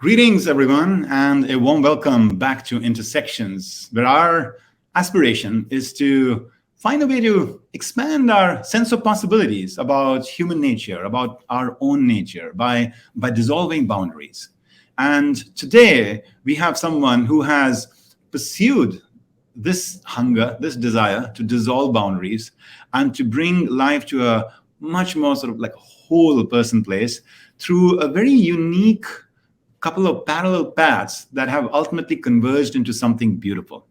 Greetings, everyone, and a warm welcome back to Intersections, where our aspiration is to find a way to expand our sense of possibilities about human nature, about our own nature, by dissolving boundaries. And today, we have someone who has pursued this hunger, this desire to dissolve boundaries and to bring life to a much more sort of like whole person place through a very unique couple of parallel paths that have ultimately converged into something beautiful.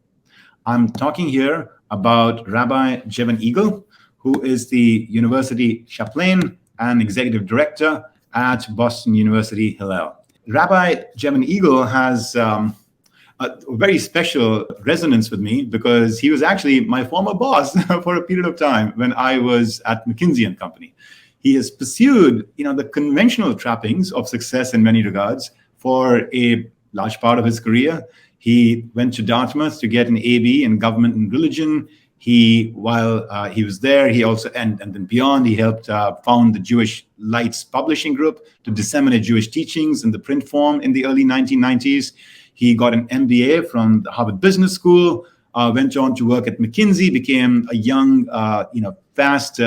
I'm talking here about Rabbi Jevin Eagle, who is the University Chaplain and Executive Director at Boston University Hillel. Rabbi Jevin Eagle has a very special resonance with me because he was actually my former boss for a period of time when I was at McKinsey Company. He has pursued, the conventional trappings of success in many regards for a large part of his career. He went to Dartmouth to get an AB in government and religion. While he was there, he also, and then beyond, he helped found the Jewish Lights Publishing Group to disseminate Jewish teachings in the print form in the early 1990s. He got an MBA from the Harvard Business School, went on to work at McKinsey, became a young, fast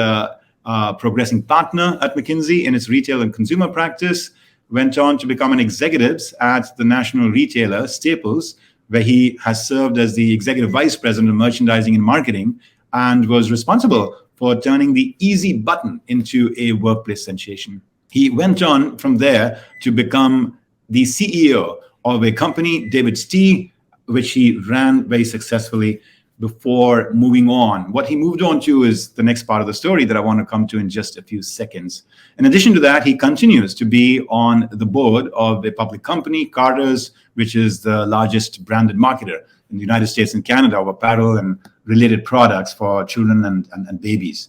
progressing partner at McKinsey in its retail and consumer practice, went on to become an executive at the national retailer Staples, where he has served as the executive vice president of merchandising and marketing and was responsible for turning the easy button into a workplace sensation. He went on from there to become the CEO of a company, DavidsTea, which he ran very successfully before moving on. What he moved on to is the next part of the story that I want to come to in just a few seconds. In addition to that, he continues to be on the board of a public company, Carter's, which is the largest branded marketer in the United States and Canada of apparel and related products for children and babies.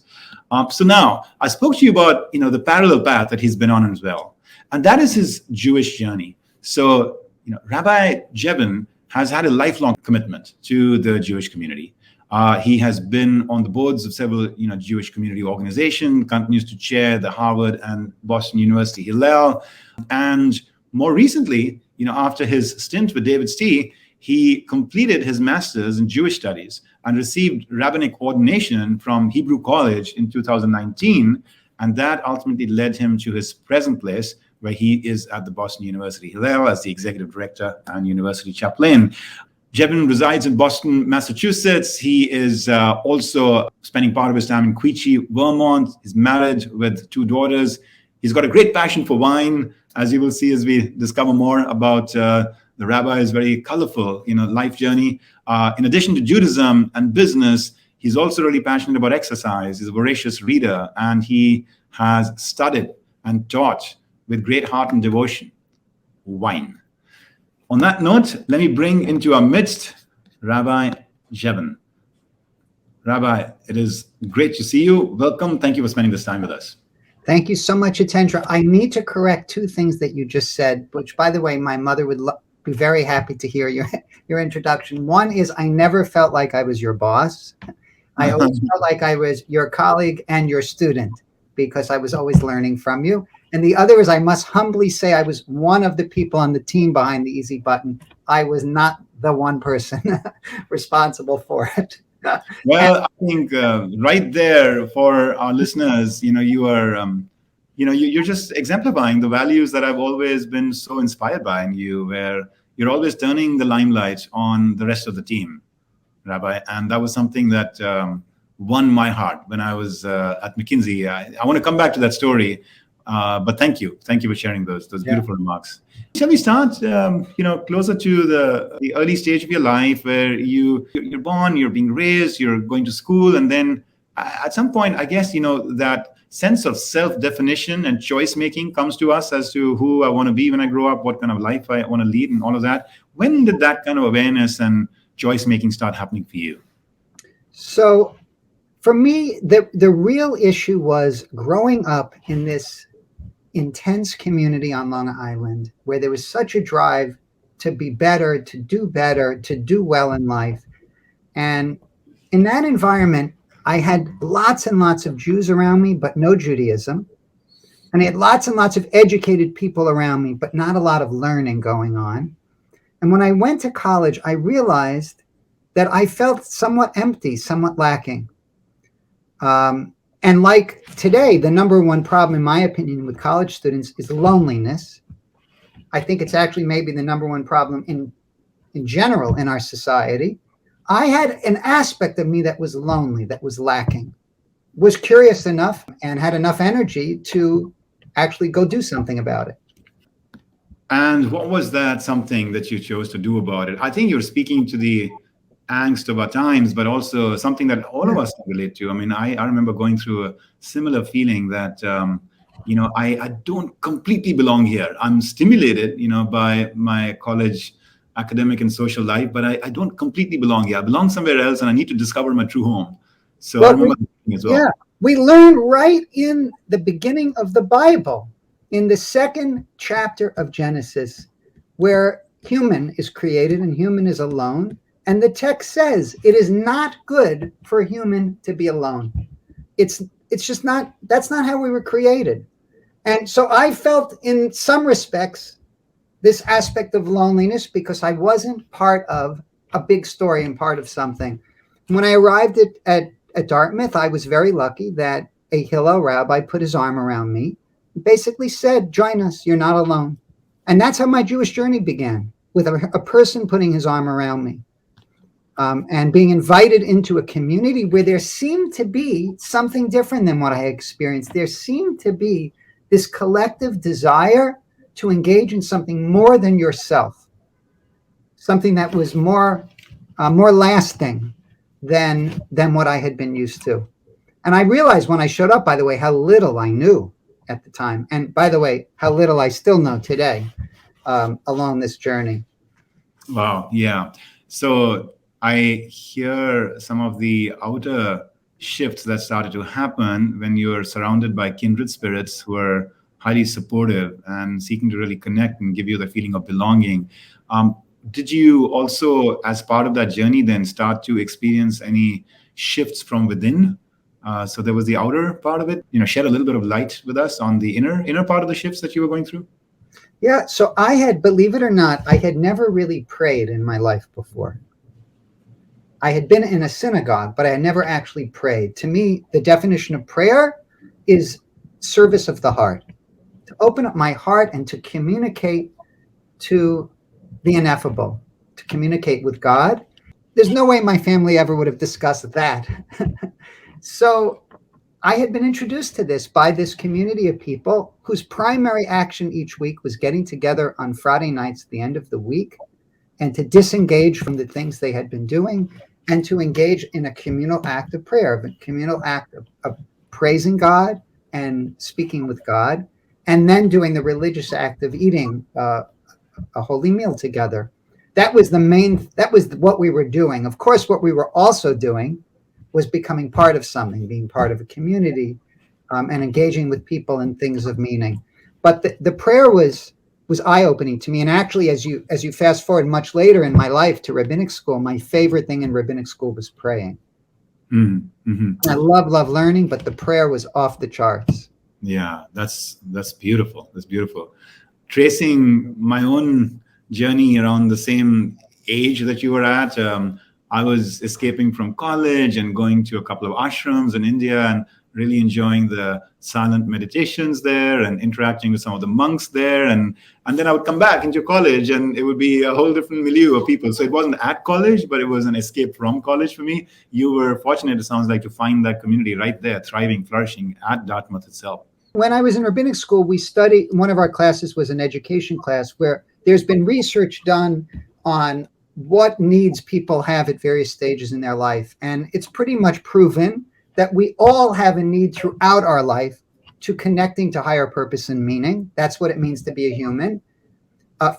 So now, I spoke to you about the parallel path that he's been on as well. And that is his Jewish journey. So Rabbi Jevin has had a lifelong commitment to the Jewish community. He has been on the boards of several, Jewish community organizations, continues to chair the Harvard and Boston University Hillel. And more recently, after his stint with DavidsTea, he completed his master's in Jewish studies and received rabbinic ordination from Hebrew College in 2019. And that ultimately led him to his present place, where he is at the Boston University Hillel as the executive director and university chaplain. Jevin resides in Boston, Massachusetts. He is also spending part of his time in Quechee, Vermont. He's married with 2 daughters. He's got a great passion for wine, as you will see as we discover more about the rabbi's very colorful, life journey. In addition to Judaism and business, he's also really passionate about exercise. He's a voracious reader, and he has studied and taught with great heart and devotion, wine. On that note, let me bring into our midst Rabbi Jevin. Rabbi, it is great to see you. Welcome. Thank you for spending this time with us. Thank you so much, Hitendra. I need to correct 2 things that you just said, which, by the way, my mother would be very happy to hear your introduction. One is I never felt like I was your boss. I always felt like I was your colleague and your student because I was always learning from you. And the other is I must humbly say I was one of the people on the team behind the easy button. I was not the one person responsible for it. Well, I think right there for our listeners, you are, you're just exemplifying the values that I've always been so inspired by in you, where you're always turning the limelight on the rest of the team, Rabbi. And that was something that won my heart when I was at McKinsey. I want to come back to that story. But thank you for sharing those beautiful remarks. Shall we start, closer to the early stage of your life where you're born, you're being raised, you're going to school, and then at some point, I guess, that sense of self-definition and choice-making comes to us as to who I want to be when I grow up, what kind of life I want to lead, and all of that. When did that kind of awareness and choice-making start happening for you? So, for me, the real issue was growing up in this intense community on Long Island where there was such a drive to be better, to do well in life. And in that environment, I had lots and lots of Jews around me, but no Judaism. And I had lots and lots of educated people around me, but not a lot of learning going on. And when I went to college, I realized that I felt somewhat empty, somewhat lacking. And like today, the number one problem, in my opinion, with college students is loneliness. I think it's actually maybe the number one problem in general in our society. I had an aspect of me that was lonely, that was lacking, was curious enough and had enough energy to actually go do something about it. And what was that something that you chose to do about it? I think you're speaking to the angst of our times, but also something that all of us can relate to. I mean, I remember going through a similar feeling that, I don't completely belong here. I'm stimulated, by my college academic and social life, but I don't completely belong here. I belong somewhere else, and I need to discover my true home. So I remember as well. Yeah, we learn right in the beginning of the Bible, in the second chapter of Genesis, where human is created and human is alone. And the text says it is not good for human to be alone. It's just not, that's not how we were created. And so I felt in some respects this aspect of loneliness because I wasn't part of a big story and part of something. When I arrived at Dartmouth, I was very lucky that a Hillel rabbi put his arm around me, basically said, join us, you're not alone. And that's how my Jewish journey began, with a person putting his arm around me. And being invited into a community where there seemed to be something different than what I had experienced. There seemed to be this collective desire to engage in something more than yourself, something that was more lasting than what I had been used to. And I realized when I showed up, by the way, how little I knew at the time. And by the way, how little I still know today along this journey. Wow. Yeah. So I hear some of the outer shifts that started to happen when you're surrounded by kindred spirits who are highly supportive and seeking to really connect and give you the feeling of belonging. Did you also, as part of that journey, then start to experience any shifts from within? So there was the outer part of it, shed a little bit of light with us on the inner part of the shifts that you were going through? Yeah. So I had, believe it or not, I had never really prayed in my life before. I had been in a synagogue, but I had never actually prayed. To me, the definition of prayer is service of the heart, to open up my heart and to communicate to the ineffable, to communicate with God. There's no way my family ever would have discussed that. So I had been introduced to this by this community of people whose primary action each week was getting together on Friday nights at the end of the week and to disengage from the things they had been doing and to engage in a communal act of prayer, a communal act of praising God and speaking with God, and then doing the religious act of eating a holy meal together. That was what we were doing. Of course, what we were also doing was becoming part of something, being part of a community, and engaging with people in things of meaning. But the prayer was eye-opening to me. And actually, as you fast forward much later in my life to rabbinic school, my favorite thing in rabbinic school was praying. Mm-hmm. I love learning, but the prayer was off the charts. Yeah, that's beautiful. That's beautiful. Tracing my own journey around the same age that you were at, I was escaping from college and going to a couple of ashrams in India and really enjoying the silent meditations there and interacting with some of the monks there. And then I would come back into college and it would be a whole different milieu of people. So it wasn't at college, but it was an escape from college for me. You were fortunate, it sounds like, to find that community right there, thriving, flourishing at Dartmouth itself. When I was in rabbinic school, we studied, one of our classes was an education class where there's been research done on what needs people have at various stages in their life. And it's pretty much proven that we all have a need throughout our life to connecting to higher purpose and meaning. That's what it means to be a human.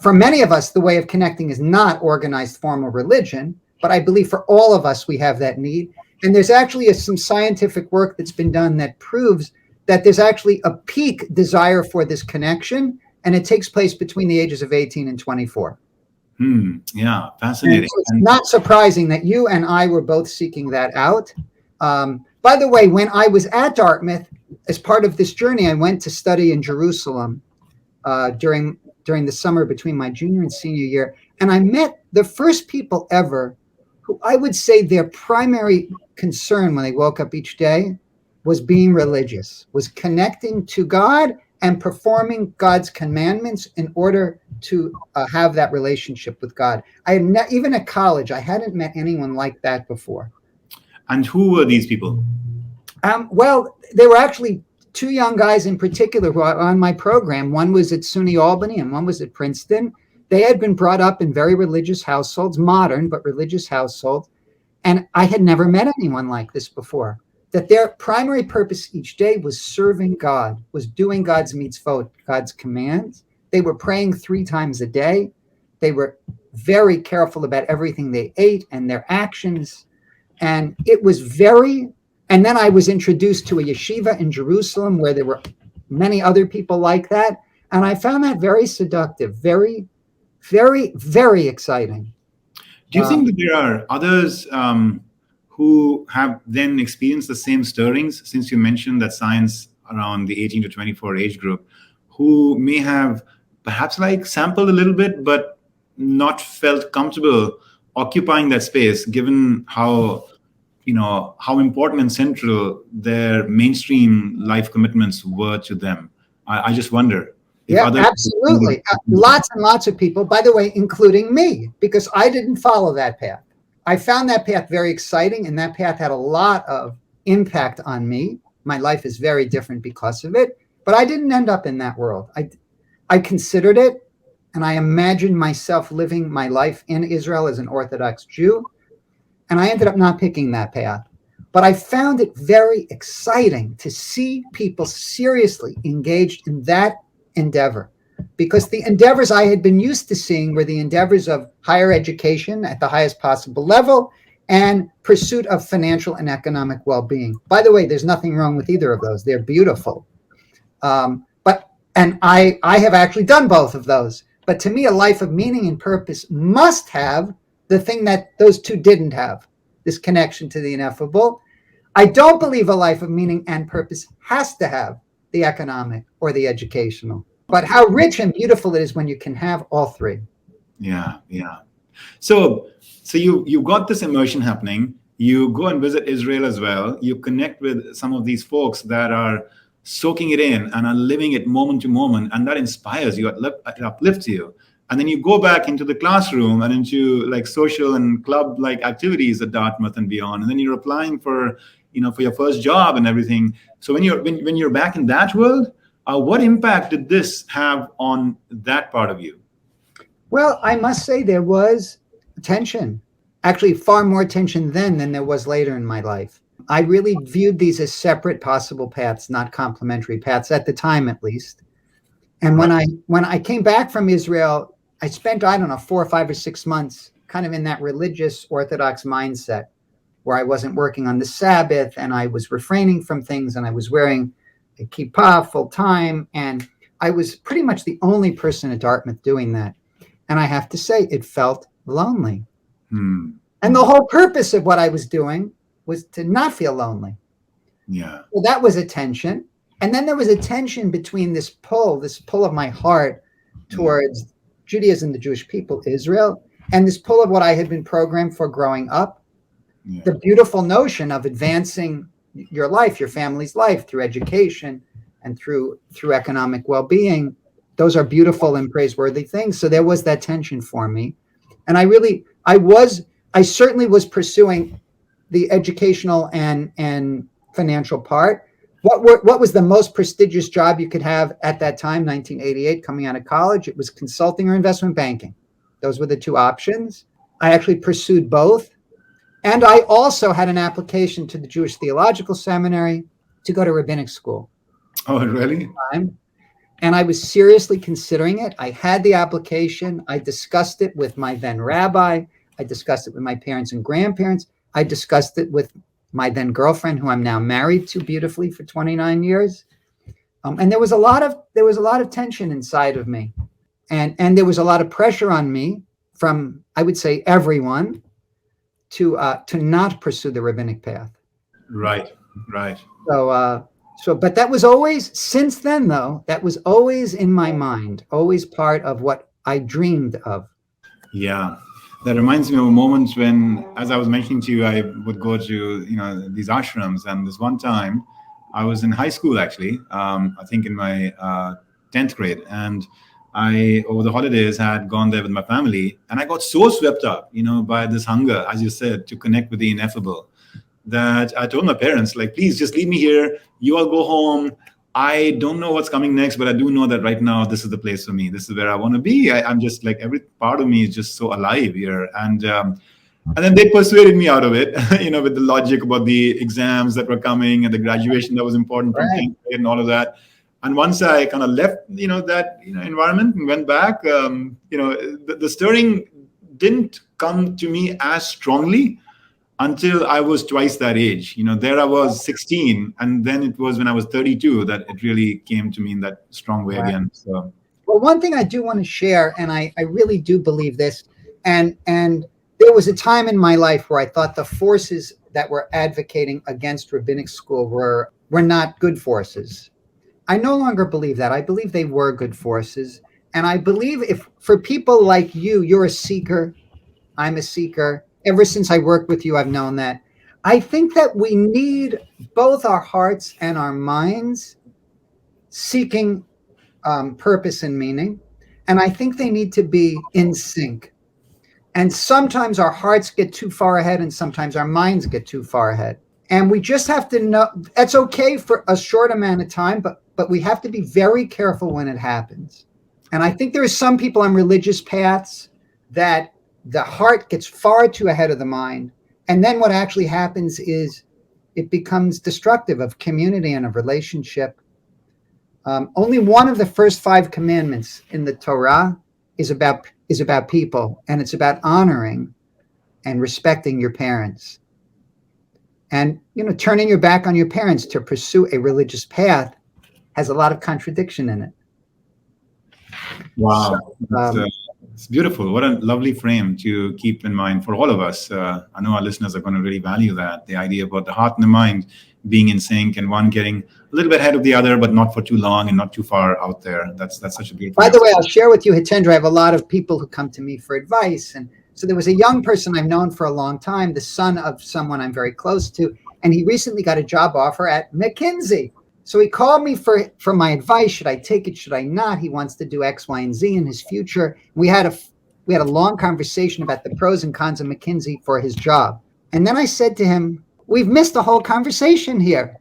For many of us, the way of connecting is not organized formal religion, but I believe for all of us, we have that need. And there's actually some scientific work that's been done that proves that there's actually a peak desire for this connection, and it takes place between the ages of 18 and 24. Yeah, fascinating. So it's not surprising that you and I were both seeking that out. By the way, when I was at Dartmouth, as part of this journey, I went to study in Jerusalem during the summer between my junior and senior year. And I met the first people ever who I would say their primary concern when they woke up each day was being religious, was connecting to God and performing God's commandments in order to have that relationship with God. I had even at college, I hadn't met anyone like that before. And who were these people? Well, there were actually two young guys in particular who are on my program. One was at SUNY Albany and one was at Princeton. They had been brought up in very religious households, modern but religious households. And I had never met anyone like this before. That their primary purpose each day was serving God, was doing God's mitzvot, God's commands. They were praying 3 times a day. They were very careful about everything they ate and their actions. And it was and then I was introduced to a yeshiva in Jerusalem where there were many other people like that. And I found that very seductive, very, very, very exciting. Do you think that there are others who have then experienced the same stirrings, since you mentioned that science around the 18 to 24 age group, who may have perhaps like sampled a little bit, but not felt comfortable occupying that space, given how important and central their mainstream life commitments were to them? I just wonder. Yeah, absolutely. Lots and lots of people, by the way, including me, because I didn't follow that path. I found that path very exciting, and that path had a lot of impact on me. My life is very different because of it, but I didn't end up in that world. I considered it, and I imagined myself living my life in Israel as an Orthodox Jew, and I ended up not picking that path. But I found it very exciting to see people seriously engaged in that endeavor, because the endeavors I had been used to seeing were the endeavors of higher education at the highest possible level and pursuit of financial and economic well-being. By the way, there's nothing wrong with either of those. They're beautiful. And I have actually done both of those. But to me, a life of meaning and purpose must have the thing that those two didn't have, this connection to the ineffable. I don't believe a life of meaning and purpose has to have the economic or the educational. But how rich and beautiful it is when you can have all three. Yeah. So you got this immersion happening. You go and visit Israel as well. You connect with some of these folks that are soaking it in and are living it moment to moment, and that inspires you, it uplifts you. And then you go back into the classroom and into like social and club like activities at Dartmouth and beyond. And then you're applying for your first job and everything. So when you're back in that world, what impact did this have on that part of you? Well, I must say there was tension, actually far more tension then than there was later in my life. I really viewed these as separate possible paths, not complementary paths at the time, at least. And when I came back from Israel, I spent, 4 or 5 or 6 months kind of in that religious Orthodox mindset where I wasn't working on the Sabbath and I was refraining from things and I was wearing a kippah full time. And I was pretty much the only person at Dartmouth doing that. And I have to say, it felt lonely. And the whole purpose of what I was doing was to not feel lonely. Yeah. So that was a tension. And then there was a tension between this pull of my heart towards Judaism, the Jewish people, Israel, and this pull of what I had been programmed for growing up. Yeah. The beautiful notion of advancing your life, your family's life through education and through economic well-being. Those are beautiful and praiseworthy things. So there was that tension for me. And I certainly was pursuing the educational and financial part. What was the most prestigious job you could have at that time, 1988, coming out of college? It was consulting or investment banking. Those were the two options. I actually pursued both. And I also had an application to the Jewish Theological Seminary to go to rabbinic school. Oh, really? And I was seriously considering it. I had the application. I discussed it with my then rabbi. I discussed it with my parents and grandparents. I discussed it with my then girlfriend, who I'm now married to beautifully for 29 years. And there was a lot of tension inside of me. And there was a lot of pressure on me from, I would say, everyone to not pursue the rabbinic path. Right. So, but that was always, since then though, that was always in my mind, always part of what I dreamed of. Yeah. That reminds me of a moment when, as I was mentioning to you, I would go to, these ashrams. And this one time I was in high school, actually, I think in my 10th grade. And I, over the holidays, had gone there with my family. And I got so swept up, by this hunger, as you said, to connect with the ineffable, that I told my parents, like, please just leave me here. You all go home. I don't know what's coming next, but I do know that right now, this is the place for me. This is where I want to be. I'm just like, every part of me is just so alive here. And then they persuaded me out of it, with the logic about the exams that were coming and the graduation that was important from 10th grade and all of that. And once I kind of left, that environment and went back, the stirring didn't come to me as strongly until I was twice that age. There I was 16, and then it was when I was 32 that it really came to me in that strong way again. So, well, one thing I do want to share, and I really do believe this, and there was a time in my life where I thought the forces that were advocating against rabbinic school were not good forces. I no longer believe that. I believe they were good forces. And I believe if for people like you, you're a seeker, I'm a seeker. Ever since I worked with you, I've known that. I think that we need both our hearts and our minds seeking purpose and meaning. And I think they need to be in sync. And sometimes our hearts get too far ahead and sometimes our minds get too far ahead. And we just have to know that's okay for a short amount of time, but we have to be very careful when it happens. And I think there are some people on religious paths that the heart gets far too ahead of the mind. And then what actually happens is it becomes destructive of community and of relationship. Only one of the first 5 commandments in the Torah is about people, and it's about honoring and respecting your parents. And, turning your back on your parents to pursue a religious path has a lot of contradiction in it. Wow. So, it's beautiful. What a lovely frame to keep in mind for all of us. I know our listeners are going to really value that. The idea about the heart and the mind being in sync and one getting a little bit ahead of the other, but not for too long and not too far out there. That's such a beautiful. By the way, I'll share with you, Hitendra, I have a lot of people who come to me for advice. And so there was a young person I've known for a long time, the son of someone I'm very close to, and he recently got a job offer at McKinsey. So he called me for my advice. Should I take it? Should I not? He wants to do X, Y, and Z in his future. We had a long conversation about the pros and cons of McKinsey for his job. And then I said to him, we've missed the whole conversation here.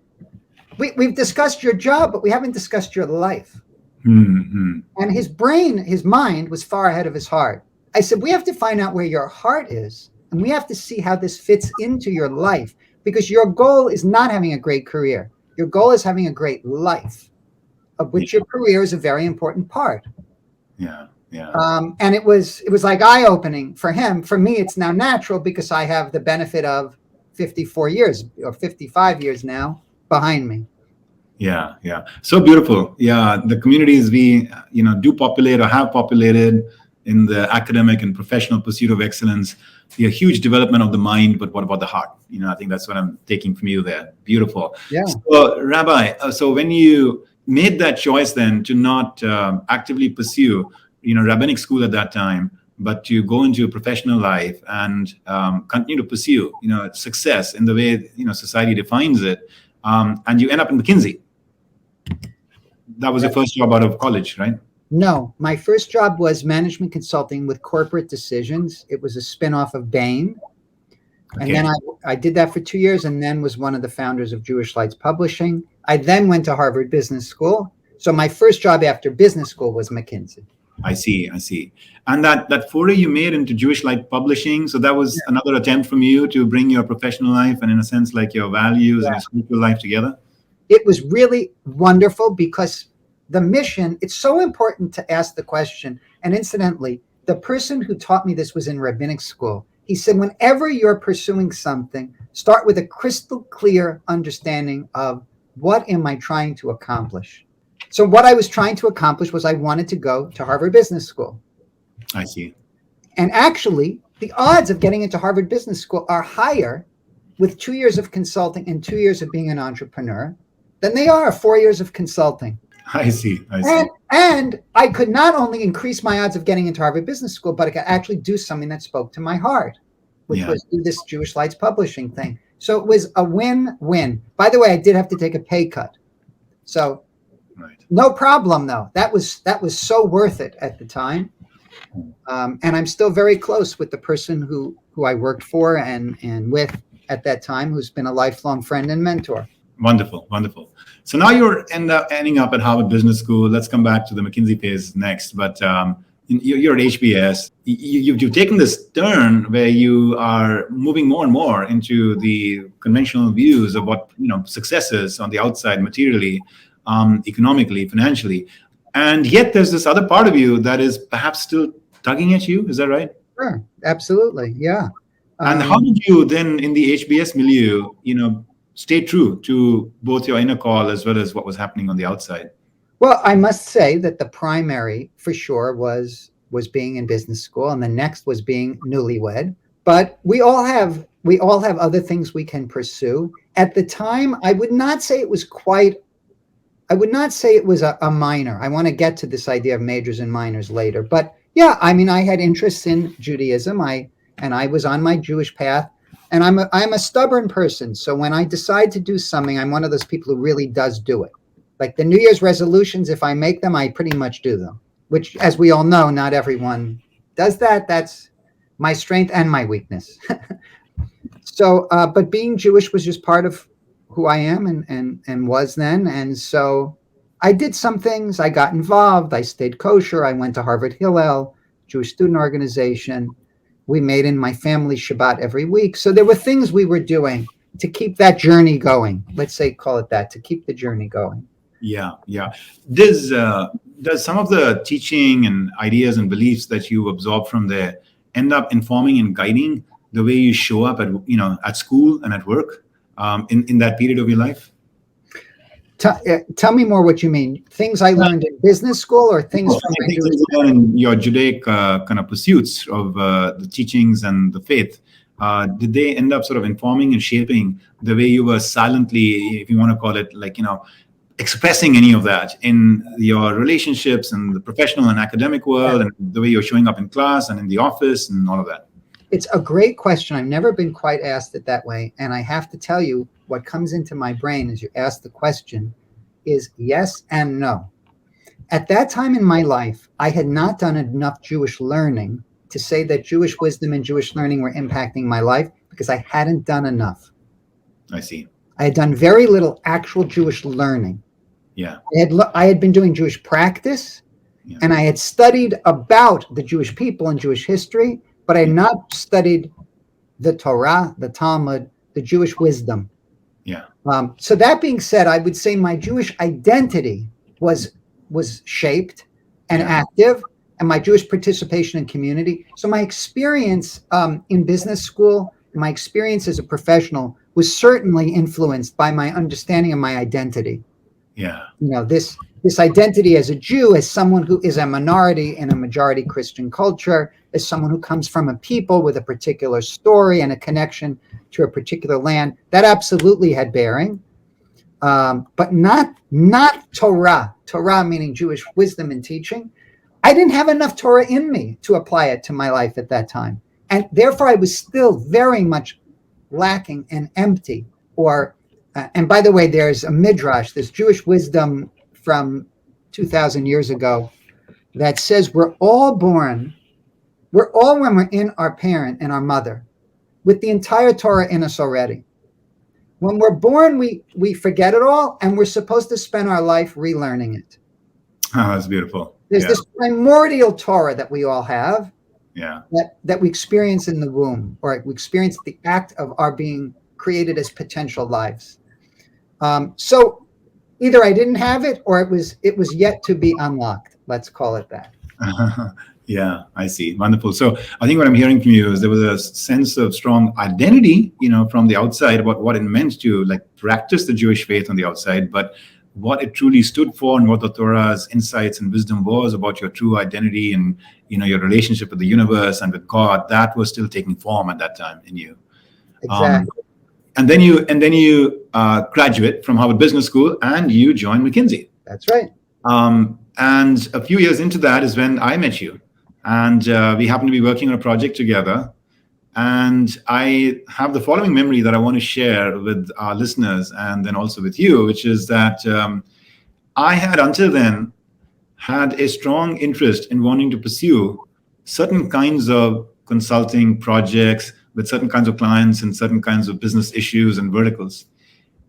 We've discussed your job, but we haven't discussed your life. Mm-hmm. And his mind was far ahead of his heart. I said, we have to find out where your heart is, and we have to see how this fits into your life, because your goal is not having a great career. Your goal is having a great life, of which your career is a very important part. Yeah. Yeah. And it was like eye-opening for him. For me, it's now natural because I have the benefit of 54 years or 55 years now behind me. Yeah. Yeah. So beautiful. Yeah. The communities we, do populate or have populated in the academic and professional pursuit of excellence, a huge development of the mind, but what about the heart? I think that's what I'm taking from you there. Beautiful. Yeah. So, Rabbi, so when you made that choice then to not actively pursue, rabbinic school at that time, but to go into professional life and continue to pursue, success in the way, society defines it, and you end up in McKinsey. That was your first job out of college, right? No, my first job was management consulting with corporate decisions. It was a spinoff of Bain. And then I did that for 2 years and then was one of the founders of Jewish Lights Publishing. I then went to Harvard Business School. So my first job after business school was McKinsey. I see. And that foray you made into Jewish Light Publishing, so that was another attempt from you to bring your professional life and in a sense like your values and your spiritual life together? It was really wonderful because the mission, it's so important to ask the question. And incidentally, the person who taught me this was in rabbinic school. He said, whenever you're pursuing something, start with a crystal clear understanding of what am I trying to accomplish? So what I was trying to accomplish was I wanted to go to Harvard Business School. I see. And actually, the odds of getting into Harvard Business School are higher with 2 years of consulting and 2 years of being an entrepreneur than they are 4 years of consulting. I see. And I could not only increase my odds of getting into Harvard Business School, but I could actually do something that spoke to my heart, which was do this Jewish Lights publishing thing. So it was a win-win. By the way, I did have to take a pay cut. So no problem, though. That was so worth it at the time. And I'm still very close with the person who I worked for and with at that time, who's been a lifelong friend and mentor. Wonderful, wonderful. So now you're ending up at Harvard Business School. Let's come back to the McKinsey phase next. But you're at HBS. You've taken this turn where you are moving more and more into the conventional views of what success is on the outside, materially, economically, financially, and yet there's this other part of you that is perhaps still tugging at you. Is that right? Sure, absolutely, yeah. And how did you then, in the HBS milieu, stay true to both your inner call as well as what was happening on the outside? Well, I must say that the primary, for sure, was being in business school, and the next was being newlywed. But we all have other things we can pursue. At the time, I would not say it was a minor. I want to get to this idea of majors and minors later. But yeah, I mean, I had interests in Judaism. I was on my Jewish path. And I'm a stubborn person. So when I decide to do something, I'm one of those people who really does do it. Like the New Year's resolutions, if I make them, I pretty much do them, which, as we all know, not everyone does that. That's my strength and my weakness. So, but being Jewish was just part of who I am and was then. And so I did some things. I got involved. I stayed kosher. I went to Harvard Hillel, Jewish student organization. We made in my family Shabbat every week. So there were things we were doing to keep that journey going. Let's say, call it that, to keep the journey going. Yeah. Does some of the teaching and ideas and beliefs that you absorb from there end up informing and guiding the way you show up at school and at work in that period of your life? Tell me more what you mean. Things I learned in business school or things from my Jewish in your Judaic kind of pursuits of the teachings and the faith. Did they end up sort of informing and shaping the way you were silently, if you want to call it, expressing any of that in your relationships and the professional and academic world, and the way you're showing up in class and in the office and all of that? It's a great question. I've never been quite asked it that way. And I have to tell you, what comes into my brain as you ask the question is yes and no. At that time in my life, I had not done enough Jewish learning to say that Jewish wisdom and Jewish learning were impacting my life, because I hadn't done enough. I see. I had done very little actual Jewish learning. Yeah. I had been doing Jewish practice, and I had studied about the Jewish people and Jewish history, but I had not studied the Torah, the Talmud, the Jewish wisdom. Yeah. So that being said, I would say my Jewish identity was shaped and active, and my Jewish participation in community. So my experience in business school, my experience as a professional, was certainly influenced by my understanding of my identity. Yeah. This identity as a Jew, as someone who is a minority in a majority Christian culture, as someone who comes from a people with a particular story and a connection to a particular land, that absolutely had bearing, but not Torah. Torah meaning Jewish wisdom and teaching. I didn't have enough Torah in me to apply it to my life at that time, and therefore I was still very much lacking and empty. And by the way, there's a midrash, this Jewish wisdom from 2,000 years ago, that says we're all when we're in our parent and our mother, with the entire Torah in us already. When we're born, we forget it all, and we're supposed to spend our life relearning it. Oh, that's beautiful. There's this primordial Torah that we all have, yeah, that we experience in the womb, or we experience the act of our being created as potential lives. So either I didn't have it, or it was yet to be unlocked. Let's call it that. Yeah, I see. Wonderful. So I think what I'm hearing from you is there was a sense of strong identity, from the outside about what it meant to practice the Jewish faith on the outside, but what it truly stood for and what the Torah's insights and wisdom was about your true identity and, your relationship with the universe and with God, that was still taking form at that time in you. Exactly. and then you graduate from Harvard Business School and you join McKinsey. That's right. And a few years into that is when I met you, and we happened to be working on a project together. And I have the following memory that I want to share with our listeners and then also with you, which is that I had until then had a strong interest in wanting to pursue certain kinds of consulting projects with certain kinds of clients and certain kinds of business issues and verticals.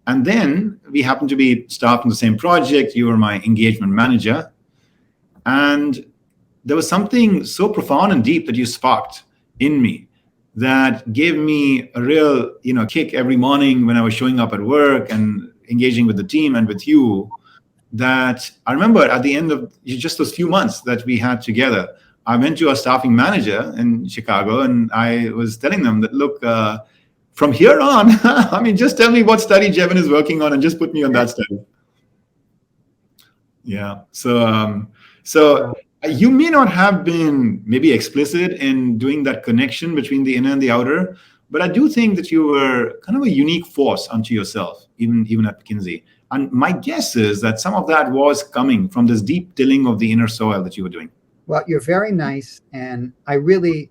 And then we happened to be staffed on the same project. You were my engagement manager. And there was something so profound and deep that you sparked in me that gave me a real, kick every morning when I was showing up at work and engaging with the team and with you, that I remember at the end of just those few months that we had together, I went to our staffing manager in Chicago and I was telling them that, look, from here on, just tell me what study Jevin is working on and just put me on that study. Yeah. So you may not have been maybe explicit in doing that connection between the inner and the outer, but I do think that you were kind of a unique force unto yourself, even at McKinsey. And my guess is that some of that was coming from this deep tilling of the inner soil that you were doing. Well, you're very nice. And I really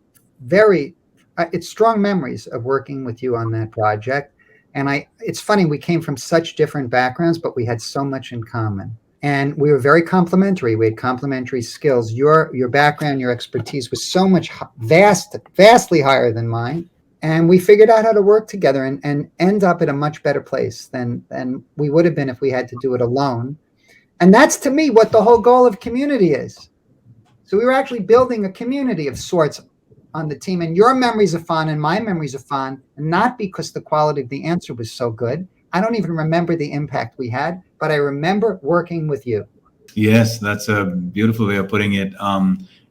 it's strong memories of working with you on that project. And it's funny, we came from such different backgrounds, but we had so much in common. And we were very complementary. We had complementary skills. Your background, your expertise was so much vastly higher than mine. And we figured out how to work together and end up at a much better place than we would have been if we had to do it alone. And that's, to me, what the whole goal of community is. So we were actually building a community of sorts on the team. And your memories are fun and my memories are fun, not because the quality of the answer was so good. I don't even remember the impact we had, but I remember working with you. Yes, that's a beautiful way of putting it.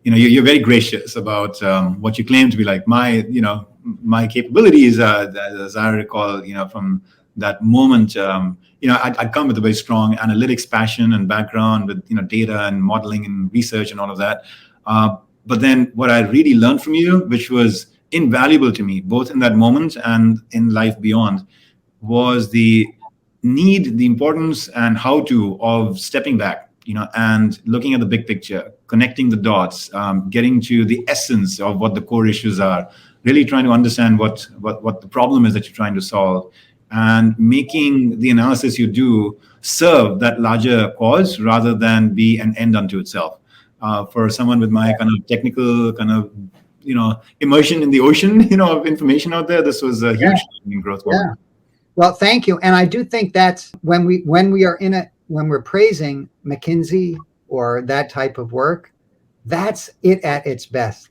You're very gracious about what you claim to be like my capabilities. As I recall, from that moment, I'd come with a very strong analytics passion and background with data and modeling and research and all of that. But then what I really learned from you, which was invaluable to me, both in that moment and in life beyond, was the need, the importance, and how to of stepping back, and looking at the big picture, connecting the dots, getting to the essence of what the core issues are, really trying to understand what the problem is that you're trying to solve, and making the analysis you do serve that larger cause rather than be an end unto itself. For someone with my kind of technical immersion in the ocean, of information out there, this was a huge growth moment. Yeah. Well, thank you. And I do think that's when we're praising McKinsey or that type of work, that's it at its best,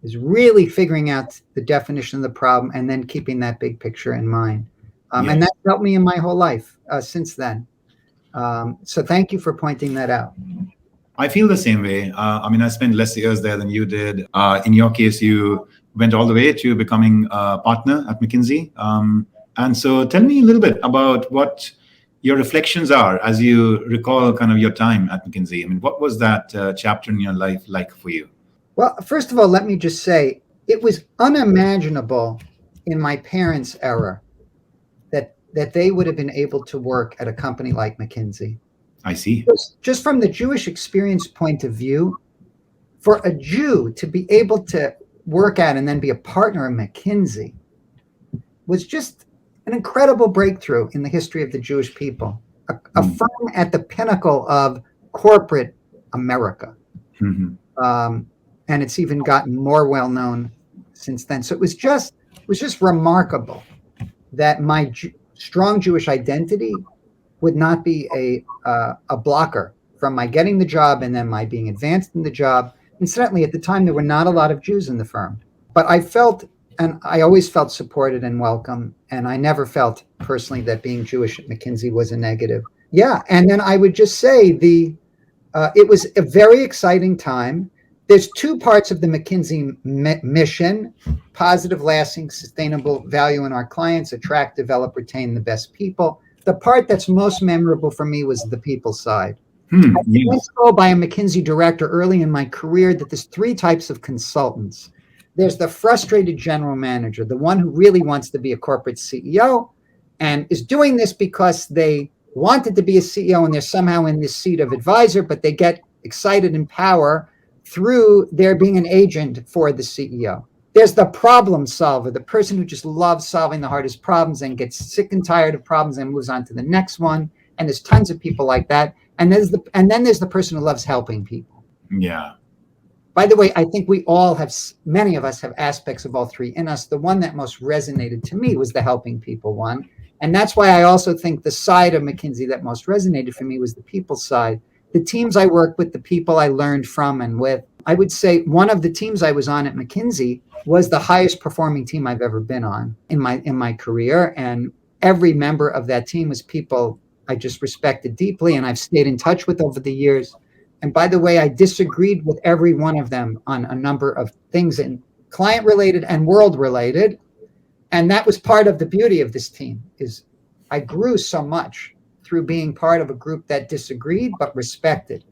is really figuring out the definition of the problem and then keeping that big picture in mind. And that's helped me in my whole life since then. So thank you for pointing that out. I feel the same way. I spent less years there than you did. In your case, you went all the way to becoming a partner at McKinsey. And so tell me a little bit about what your reflections are as you recall kind of your time at McKinsey. What was that chapter in your life like for you? Well, first of all, let me just say, it was unimaginable in my parents' era that they would have been able to work at a company like McKinsey. I see. Just from the Jewish experience point of view, for a Jew to be able to work at and then be a partner in McKinsey was just an incredible breakthrough in the history of the Jewish people, a firm at the pinnacle of corporate America. Mm-hmm. And it's even gotten more well-known since then. So it was just remarkable that my strong Jewish identity would not be a blocker from my getting the job and then my being advanced in the job. Incidentally, at the time, there were not a lot of Jews in the firm, but I always felt supported and welcome. And I never felt personally that being Jewish at McKinsey was a negative. Yeah. And then I would just say it was a very exciting time. There's two parts of the McKinsey mission: positive, lasting, sustainable value in our clients, attract, develop, retain the best people. The part that's most memorable for me was the people side. I was told by a McKinsey director early in my career that there's three types of consultants. There's the frustrated general manager, the one who really wants to be a corporate CEO and is doing this because they wanted to be a CEO and they're somehow in this seat of advisor, but they get excited in power through their being an agent for the CEO. There's the problem solver, the person who just loves solving the hardest problems and gets sick and tired of problems and moves on to the next one. And there's tons of people like that. And then there's the person who loves helping people. Yeah. By the way, I think many of us have aspects of all three in us. The one that most resonated to me was the helping people one. And that's why I also think the side of McKinsey that most resonated for me was the people side. The teams I worked with, the people I learned from and with. I would say one of the teams I was on at McKinsey was the highest performing team I've ever been on in my career. And every member of that team was people I just respected deeply and I've stayed in touch with over the years. And by the way, I disagreed with every one of them on a number of things, in client related and world related. And that was part of the beauty of this team, is I grew so much through being part of a group that disagreed but respected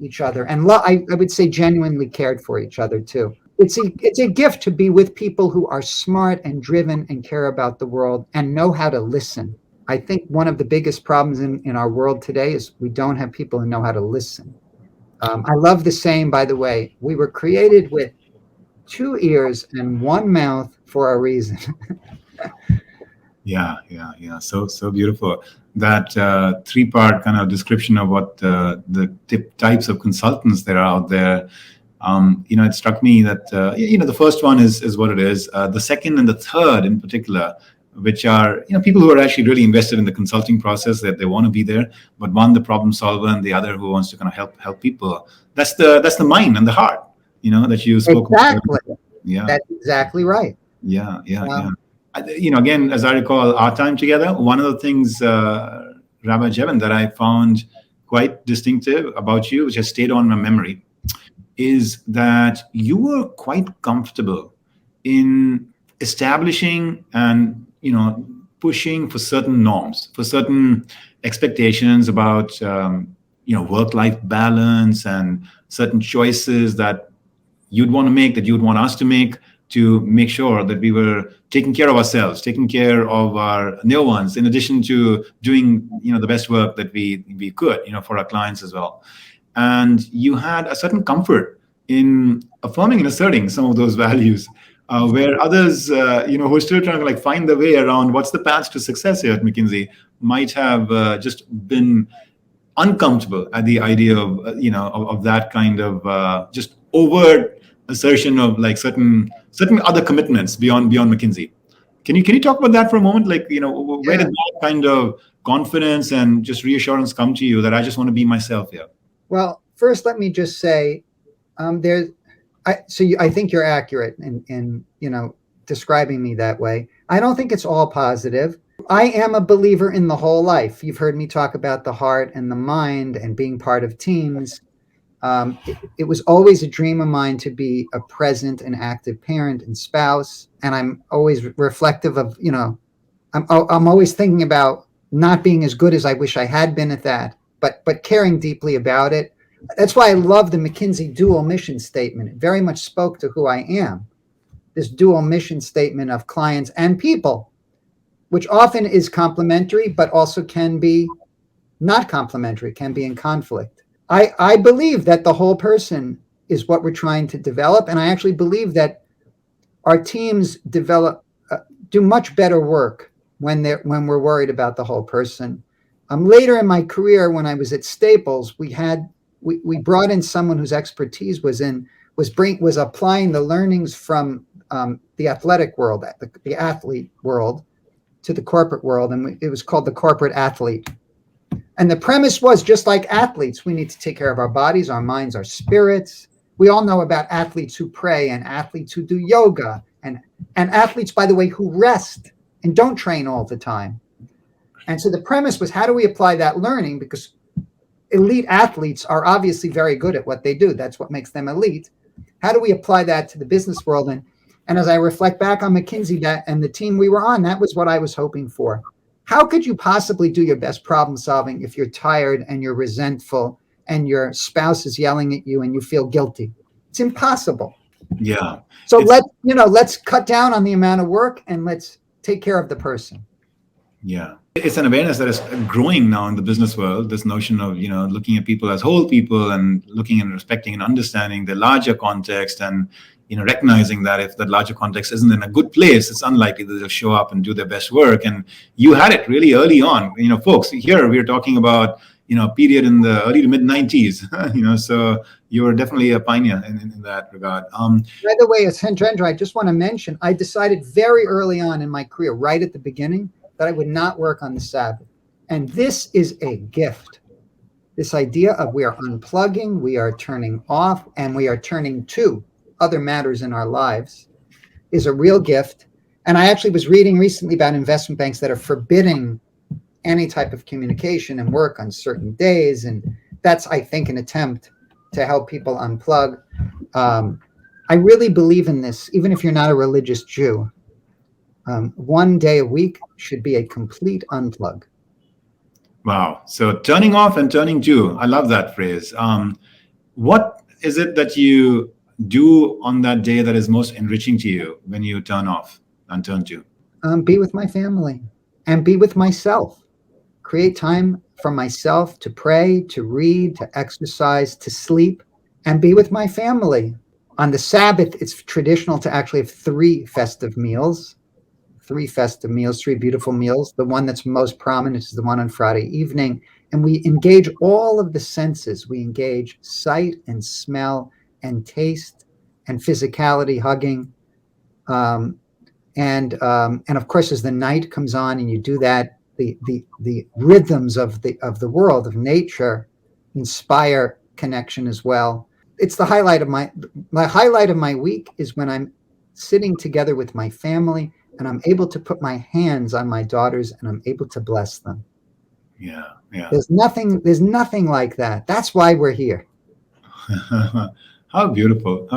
each other. And I would say genuinely cared for each other too. It's a gift to be with people who are smart and driven and care about the world and know how to listen. I think one of the biggest problems in our world today is we don't have people who know how to listen. I love the saying, by the way, we were created with 2 ears and 1 mouth for a reason. Yeah. So beautiful. That 3-part kind of description of what the types of consultants that are out there. It struck me that the first one is what it is. The second and the third, in particular, which are people who are actually really invested in the consulting process, that they want to be there, but one the problem solver and the other who wants to kind of help people. That's the mind and the heart, that you spoke about. Exactly. Yeah, that's exactly right. Yeah. Again, as I recall our time together, one of the things, Rabbi Jevin, that I found quite distinctive about you, which has stayed on my memory, is that you were quite comfortable in establishing and pushing for certain norms, for certain expectations about work-life balance and certain choices that you'd want to make, that you'd want us to make sure that we were taking care of ourselves, taking care of our near ones, in addition to doing the best work that we could for our clients as well. And you had a certain comfort in affirming and asserting some of those values. Where others, who are still trying to find the way around what's the path to success here at McKinsey, might have just been uncomfortable at the idea of, of that kind of just overt assertion of certain other commitments beyond McKinsey. Can you talk about that for a moment? Where did that kind of confidence and just reassurance come to you that I just want to be myself here? Well, first, let me just say, I think you're accurate in describing me that way. I don't think it's all positive. I am a believer in the whole life. You've heard me talk about the heart and the mind and being part of teams. It was always a dream of mine to be a present and active parent and spouse. And I'm always reflective of, I'm always thinking about not being as good as I wish I had been at that, but caring deeply about it. That's why I love the McKinsey dual mission statement. It very much spoke to who I am. This dual mission statement of clients and people, which often is complementary, but also can be not complementary, can be in conflict. I believe that the whole person is what we're trying to develop. And I actually believe that our teams do much better work when we're worried about the whole person. Later in my career, when I was at Staples, we brought in someone whose expertise was applying the learnings from the athletic world, the athlete world, to the corporate world, and it was called the corporate athlete. And the premise was, just like athletes, we need to take care of our bodies, our minds, our spirits. We all know about athletes who pray and athletes who do yoga and athletes, by the way, who rest and don't train all the time. And so the premise was, how do we apply that learning? Because elite athletes are obviously very good at what they do. That's what makes them elite. How do we apply that to the business world? And as I reflect back on McKinsey and the team we were on, that was what I was hoping for. How could you possibly do your best problem solving if you're tired and you're resentful and your spouse is yelling at you and you feel guilty? It's impossible. Yeah. So let's cut down on the amount of work and let's take care of the person. Yeah. It's an awareness that is growing now in the business world, this notion of, looking at people as whole people and looking and respecting and understanding the larger context, and, recognizing that if that larger context isn't in a good place, it's unlikely that they'll show up and do their best work. And you had it really early on. Folks, here we're talking about, period in the early to mid 90s, so you were definitely a pioneer in that regard. By the way, as Hitendra, I just want to mention, I decided very early on in my career, right at the beginning, that I would not work on the Sabbath. And this is a gift. This idea of we are unplugging, we are turning off, and we are turning to other matters in our lives is a real gift. And I actually was reading recently about investment banks that are forbidding any type of communication and work on certain days. And that's, I think, an attempt to help people unplug. I really believe in this, even if you're not a religious Jew. One day a week should be a complete unplug. Wow. So turning off and turning to, I love that phrase. What is it that you do on that day that is most enriching to you when you turn off and turn to? Be with my family and be with myself. Create time for myself to pray, to read, to exercise, to sleep, and be with my family. On the Sabbath, it's traditional to actually have three beautiful meals. The one that's most prominent is the one on Friday evening. And we engage all of the senses. We engage sight and smell and taste and physicality, hugging. And of course, as the night comes on and you do that, the rhythms of the world, of nature, inspire connection as well. It's the highlight of my week is when I'm sitting together with my family and I'm able to put my hands on my daughters and I'm able to bless them. Yeah. There's nothing like that. That's why we're here. How beautiful.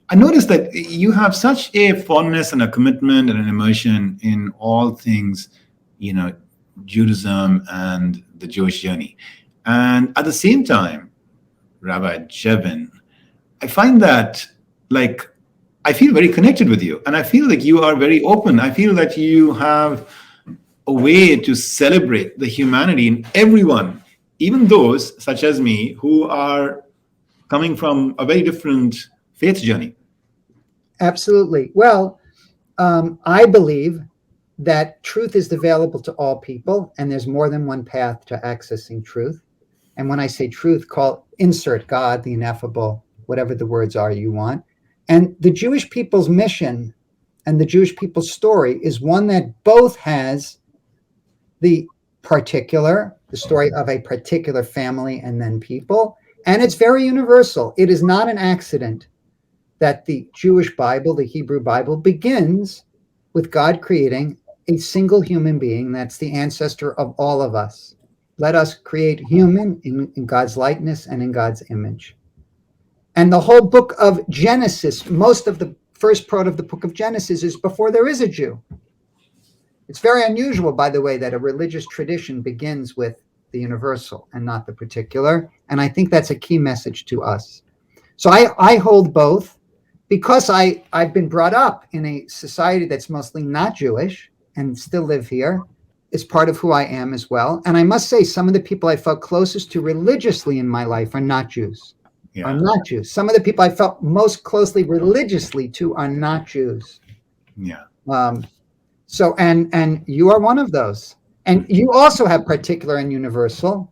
I noticed that you have such a fondness and a commitment and an immersion in all things, Judaism and the Jewish journey. And at the same time, Rabbi Jevin, I find that I feel very connected with you, and I feel like you are very open. I feel that you have a way to celebrate the humanity in everyone, even those such as me who are coming from a very different faith journey. Absolutely. Well, I believe that truth is available to all people, and there's more than one path to accessing truth. And when I say truth, insert God, the ineffable, whatever the words are you want. And the Jewish people's mission and the Jewish people's story is one that both has the story of a particular family and then people, and it's very universal. It is not an accident that the Jewish Bible, the Hebrew Bible, begins with God creating a single human being that's the ancestor of all of us. Let us create human in God's likeness and in God's image. And the whole book of Genesis, most of the first part of the book of Genesis is before there is a Jew. It's very unusual, by the way, that a religious tradition begins with the universal and not the particular. And I think that's a key message to us. So I hold both because I've been brought up in a society that's mostly not Jewish and still live here. It's part of who I am as well. And I must say, some of the people I felt closest to religiously in my life are not Jews. Yeah. Are not Jews. Some of the people I felt most closely religiously to are not Jews. Yeah. So and you are one of those. And you also have particular and universal.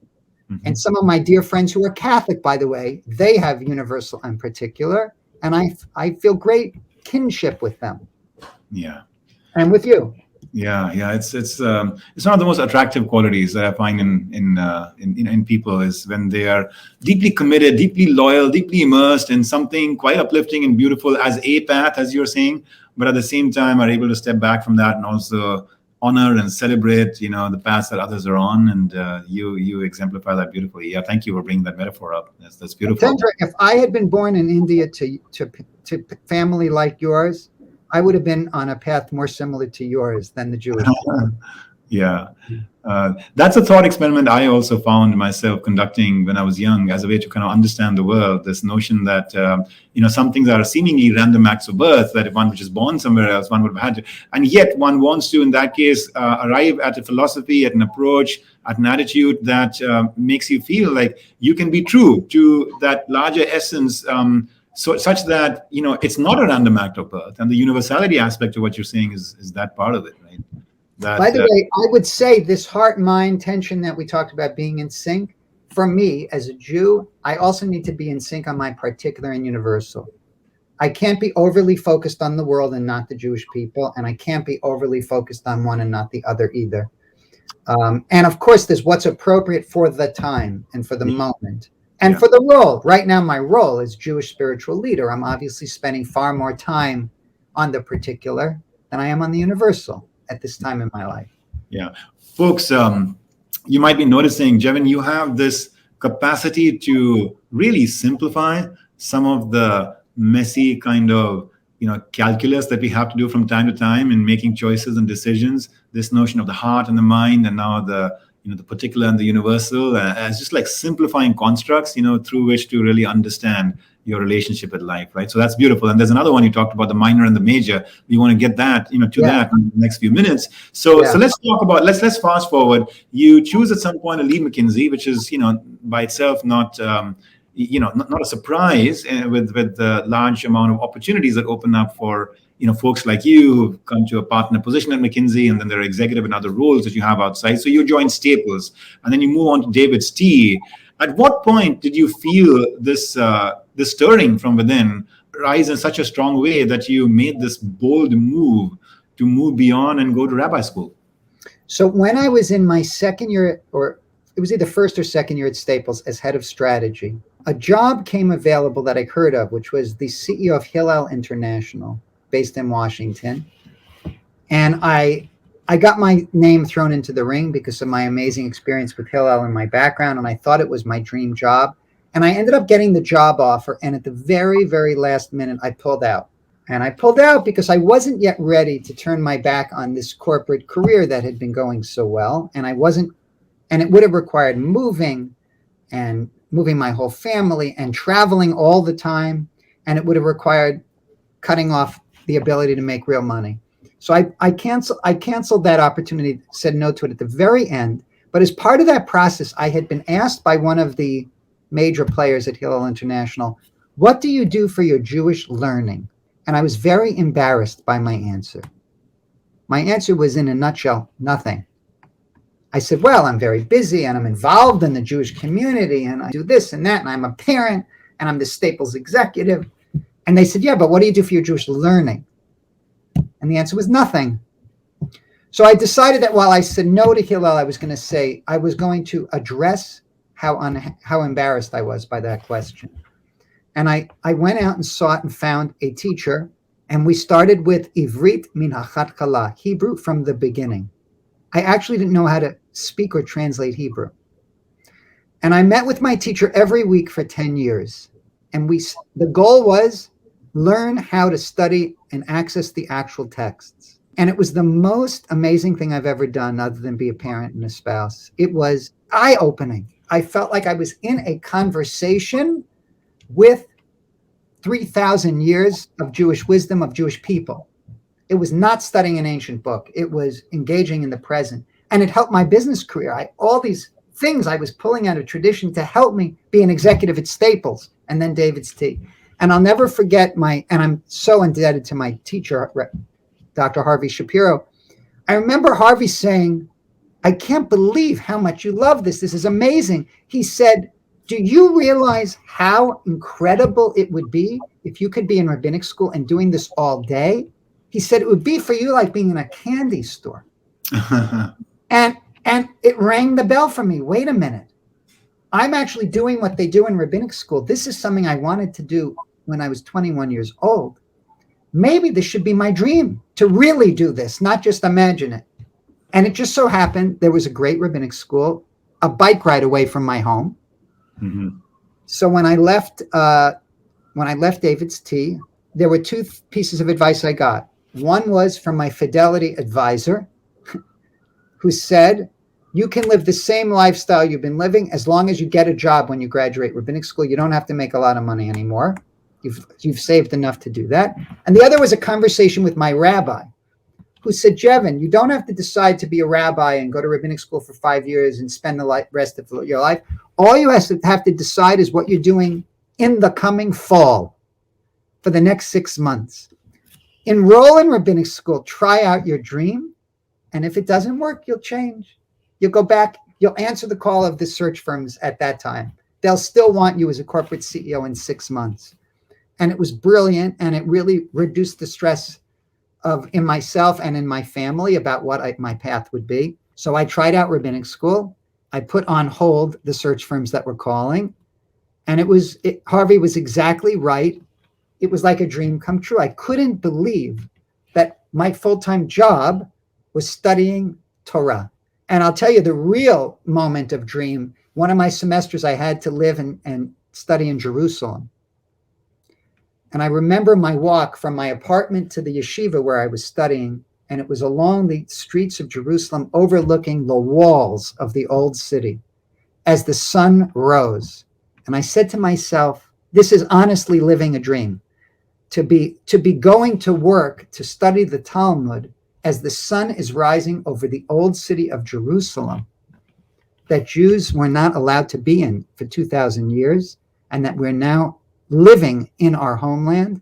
Mm-hmm. And some of my dear friends who are Catholic, by the way, they have universal and particular. And I feel great kinship with them. Yeah. And with you. Yeah. It's one of the most attractive qualities that I find in people is when they are deeply committed, deeply loyal, deeply immersed in something quite uplifting and beautiful as a path, as you're saying, but at the same time are able to step back from that and also honor and celebrate, the paths that others are on. And you exemplify that beautifully. Yeah, thank you for bringing that metaphor up. That's beautiful. Hitendra, if I had been born in India to family like yours, I would have been on a path more similar to yours than the Jewish. Yeah. That's a thought experiment I also found myself conducting when I was young as a way to kind of understand the world. This notion that, some things are seemingly random acts of birth, that if one was just born somewhere else, one would have had to, and yet one wants to, in that case, arrive at a philosophy, at an approach, at an attitude that makes you feel like you can be true to that larger essence, such that, it's not a random act of birth. And the universality aspect of what you're saying is that part of it, right? By the way, I would say this heart-mind tension that we talked about being in sync, for me as a Jew, I also need to be in sync on my particular and universal. I can't be overly focused on the world and not the Jewish people, and I can't be overly focused on one and not the other either. And of course, there's what's appropriate for the time and for the moment and for the role. Right now, my role as Jewish spiritual leader, I'm obviously spending far more time on the particular than I am on the universal at this time in my life. Yeah. Folks, you might be noticing, Jevin, you have this capacity to really simplify some of the messy kind of, calculus that we have to do from time to time in making choices and decisions. This notion of the heart and the mind, and now the particular and the universal, as just like simplifying constructs, through which to really understand your relationship with life, right? So that's beautiful. And there's another one you talked about, the minor and the major. We want to get that, to that in the next few minutes. So let's talk about, let's fast forward. You choose at some point to leave McKinsey, which is, by itself not a surprise, with the large amount of opportunities that open up for folks like you who've come to a partner position at McKinsey, and then there are executive and other roles that you have outside. So you join Staples, and then you move on to DavidsTea. At what point did you feel this stirring from within rise in such a strong way that you made this bold move to move beyond and go to rabbi school? So when I was in my second year, or it was either first or second year at Staples as head of strategy, a job came available that I heard of, which was the CEO of Hillel International, based in Washington. And I got my name thrown into the ring because of my amazing experience with Hillel and my background, and I thought it was my dream job. And I ended up getting the job offer, and at the very, very last minute, I pulled out. And I pulled out because I wasn't yet ready to turn my back on this corporate career that had been going so well. And it would have required moving my whole family and traveling all the time. And it would have required cutting off the ability to make real money. So I canceled that opportunity, said no to it at the very end. But as part of that process, I had been asked by one of the major players at Hillel International, what do you do for your Jewish learning? And I was very embarrassed by my answer. My answer was, in a nutshell, nothing. I said, well, I'm very busy and I'm involved in the Jewish community and I do this and that, and I'm a parent and I'm the Staples executive. And they said, yeah, but what do you do for your Jewish learning? And the answer was nothing. So I decided that while I said no to Hillel, I was going to address how embarrassed I was by that question. And I went out and sought and found a teacher, and we started with Ivrit min hachatchala, Hebrew from the beginning. I actually didn't know how to speak or translate Hebrew. And I met with my teacher every week for 10 years. And the goal was learn how to study and access the actual texts. And it was the most amazing thing I've ever done other than be a parent and a spouse. It was eye-opening. I felt like I was in a conversation with 3,000 years of Jewish wisdom, of Jewish people. It was not studying an ancient book. It was engaging in the present. And it helped my business career. All these things I was pulling out of tradition to help me be an executive at Staples and then DavidsTea. And I'll never forget and I'm so indebted to my teacher, Dr. Harvey Shapiro. I remember Harvey saying, I can't believe how much you love this. This is amazing. He said, do you realize how incredible it would be if you could be in rabbinic school and doing this all day? He said, it would be for you like being in a candy store. And it rang the bell for me. Wait a minute. I'm actually doing what they do in rabbinic school. This is something I wanted to do when I was 21 years old. Maybe this should be my dream, to really do this, not just imagine it. And it just so happened there was a great rabbinic school, a bike ride away from my home. Mm-hmm. So when I left DavidsTea, there were two pieces of advice I got. One was from my fidelity advisor, who said, You can live the same lifestyle you've been living as long as you get a job when you graduate rabbinic school. You don't have to make a lot of money anymore. You've saved enough to do that. And the other was a conversation with my rabbi, who said, Jevin, you don't have to decide to be a rabbi and go to rabbinic school for 5 years and spend the rest of your life. All you have to decide is what you're doing in the coming fall for the next 6 months. Enroll in rabbinic school, try out your dream, and if it doesn't work, you'll change. You'll go back, you'll answer the call of the search firms at that time. They'll still want you as a corporate CEO in 6 months. And it was brilliant, and it really reduced the stress in myself and in my family about what my path would be. So I tried out rabbinic school. I put on hold the search firms that were calling. And Harvey was exactly right. It was like a dream come true. I couldn't believe that my full-time job was studying Torah. And I'll tell you the real moment of dream, one of my semesters I had to live and study in Jerusalem. And I remember my walk from my apartment to the yeshiva where I was studying, and it was along the streets of Jerusalem overlooking the walls of the old city as the sun rose. And I said to myself, this is honestly living a dream, to be going to work to study the Talmud as the sun is rising over the old city of Jerusalem that Jews were not allowed to be in for 2,000 years, and that we're now living in our homeland.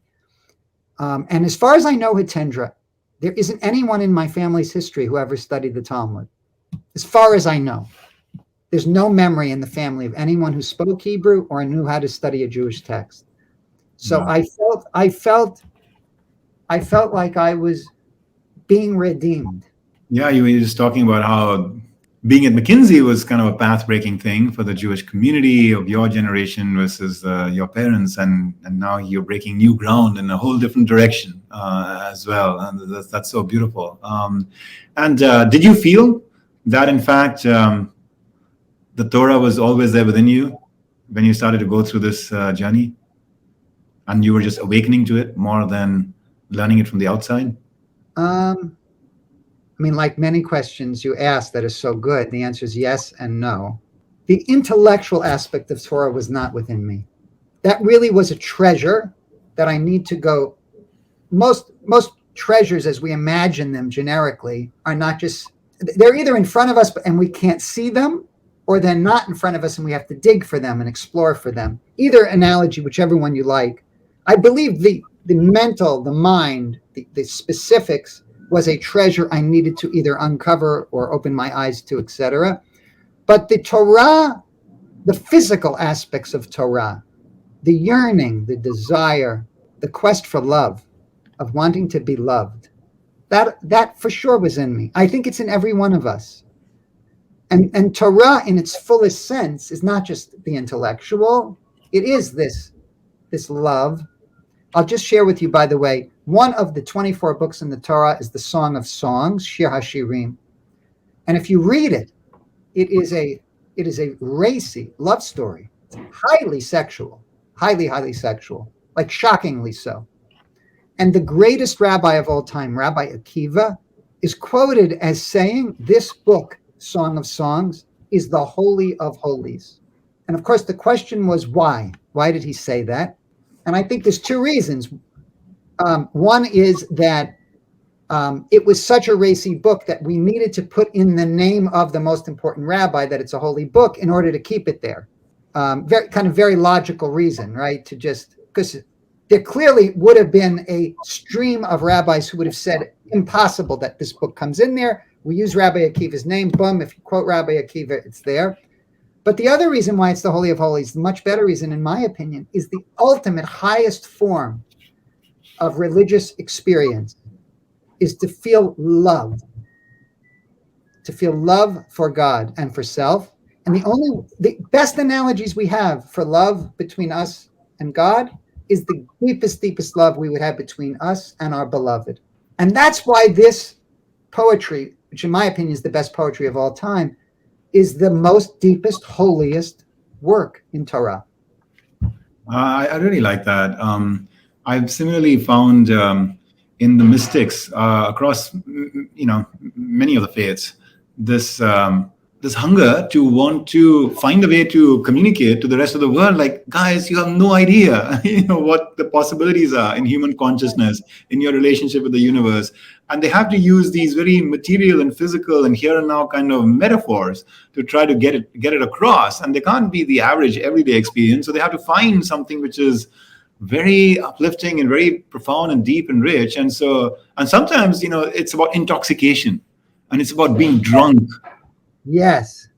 And as far as I know, Hitendra, there isn't anyone in my family's history who ever studied the Talmud. As far as I know, there's no memory in the family of anyone who spoke Hebrew or knew how to study a Jewish text. So no. I felt like I was being redeemed. Yeah, you were just talking about how being at McKinsey was kind of a path-breaking thing for the Jewish community of your generation versus your parents, and now you're breaking new ground in a whole different direction as well, and that's so beautiful. And did you feel that, in fact, the Torah was always there within you when you started to go through this journey, and you were just awakening to it more than learning it from the outside? I mean, like many questions you ask that is so good, the answer is yes and no. The intellectual aspect of Torah was not within me. That really was a treasure that I need to go. Most treasures, as we imagine them generically, are not just, they're either in front of us and we can't see them, or they're not in front of us and we have to dig for them and explore for them. Either analogy, whichever one you like. I believe the mental, the mind, the specifics was a treasure I needed to either uncover or open my eyes to, etc. But the Torah, the physical aspects of Torah, the yearning, the desire, the quest for love, of wanting to be loved, that for sure was in me. I think it's in every one of us. And Torah in its fullest sense is not just the intellectual, it is this love. I'll just share with you, by the way, one of the 24 books in the Torah is the Song of Songs, Shir HaShirim. And if you read it, it is a racy love story. It's highly sexual, highly sexual, like shockingly so. And the greatest rabbi of all time, Rabbi Akiva, is quoted as saying this book, Song of Songs, is the Holy of Holies. And of course, the question was why? Why did he say that? And I think there's two reasons. One is that it was such a racy book that we needed to put in the name of the most important rabbi that it's a holy book in order to keep it there. Very logical reason, right? To just, because there clearly would have been a stream of rabbis who would have said, impossible that this book comes in there. We use Rabbi Akiva's name, boom, if you quote Rabbi Akiva, it's there. But the other reason why it's the Holy of Holies, the much better reason, in my opinion, is the ultimate highest form of religious experience is to feel love for God and for self. And the best analogies we have for love between us and God is the deepest love we would have between us and our beloved. And that's why this poetry, which in my opinion is the best poetry of all time, is the most deepest, holiest work in Torah. I really like that. I've similarly found in the mystics across, many of the faiths, this this hunger to want to find a way to communicate to the rest of the world, like, guys, you have no idea, what the possibilities are in human consciousness, in your relationship with the universe. And they have to use these very material and physical and here and now kind of metaphors to try to get it across. And they can't be the average everyday experience. So they have to find something which is very uplifting and very profound and deep and rich. And sometimes, it's about intoxication and it's about being drunk. Yes,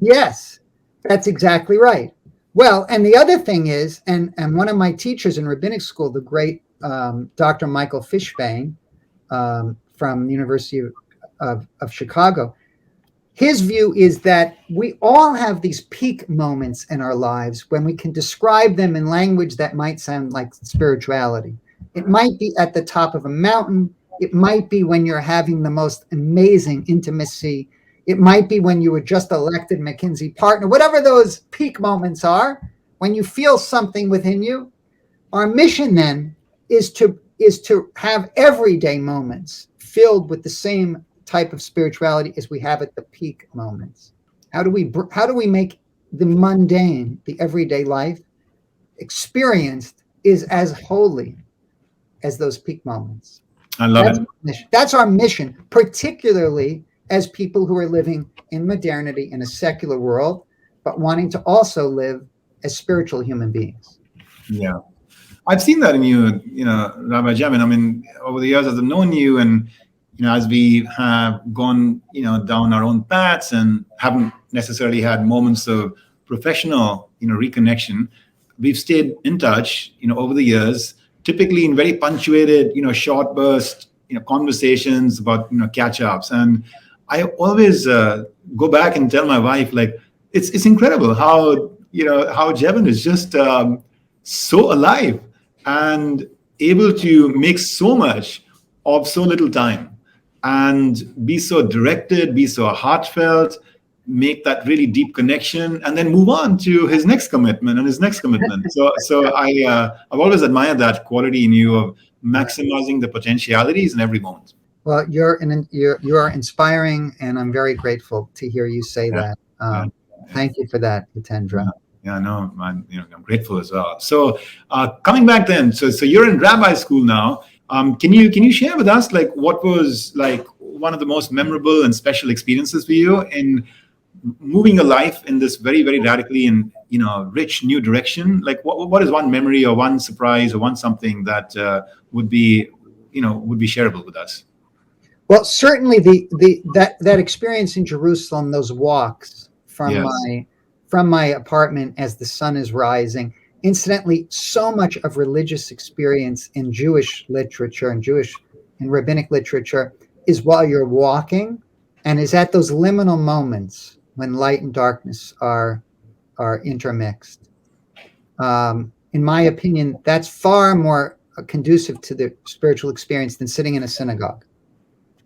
that's exactly right. Well, and the other thing is, and one of my teachers in rabbinic school, the great Dr. Michael Fishbane from the University of Chicago, his view is that we all have these peak moments in our lives when we can describe them in language that might sound like spirituality. It might be at the top of a mountain. It might be when you're having the most amazing intimacy. It might be when you were just elected McKinsey partner, whatever those peak moments are, when you feel something within you. Our mission then is to have everyday moments filled with the same type of spirituality as we have at the peak moments. How do we make the mundane, the everyday life experienced is as holy as those peak moments? I love it. That's our mission, particularly as people who are living in modernity in a secular world, but wanting to also live as spiritual human beings. Yeah. I've seen that in you, Rabbi Jevin. I mean, over the years as I've known you and, as we have gone, down our own paths and haven't necessarily had moments of professional, reconnection, we've stayed in touch, over the years, typically in very punctuated, short burst, conversations about, catch-ups. And I always go back and tell my wife, like, it's incredible how Jevin is just so alive and able to make so much of so little time and be so directed, be so heartfelt, make that really deep connection, and then move on to his next commitment and his next commitment. So I've always admired that quality in you of maximizing the potentialities in every moment. Well, you are inspiring, and I'm very grateful to hear you say that. Thank you for that, Hitendra. Yeah, no, I'm grateful as well. So coming back then, so you're in rabbi school now. Can you share with us like what was like one of the most memorable and special experiences for you in moving your life in this very, very radically and rich new direction? Like what is one memory or one surprise or one something that would be shareable with us? Well, certainly that experience in Jerusalem, those walks from my apartment as the sun is rising. Incidentally, so much of religious experience in Jewish literature and rabbinic literature is while you're walking, and is at those liminal moments when light and darkness are intermixed. In my opinion, that's far more conducive to the spiritual experience than sitting in a synagogue,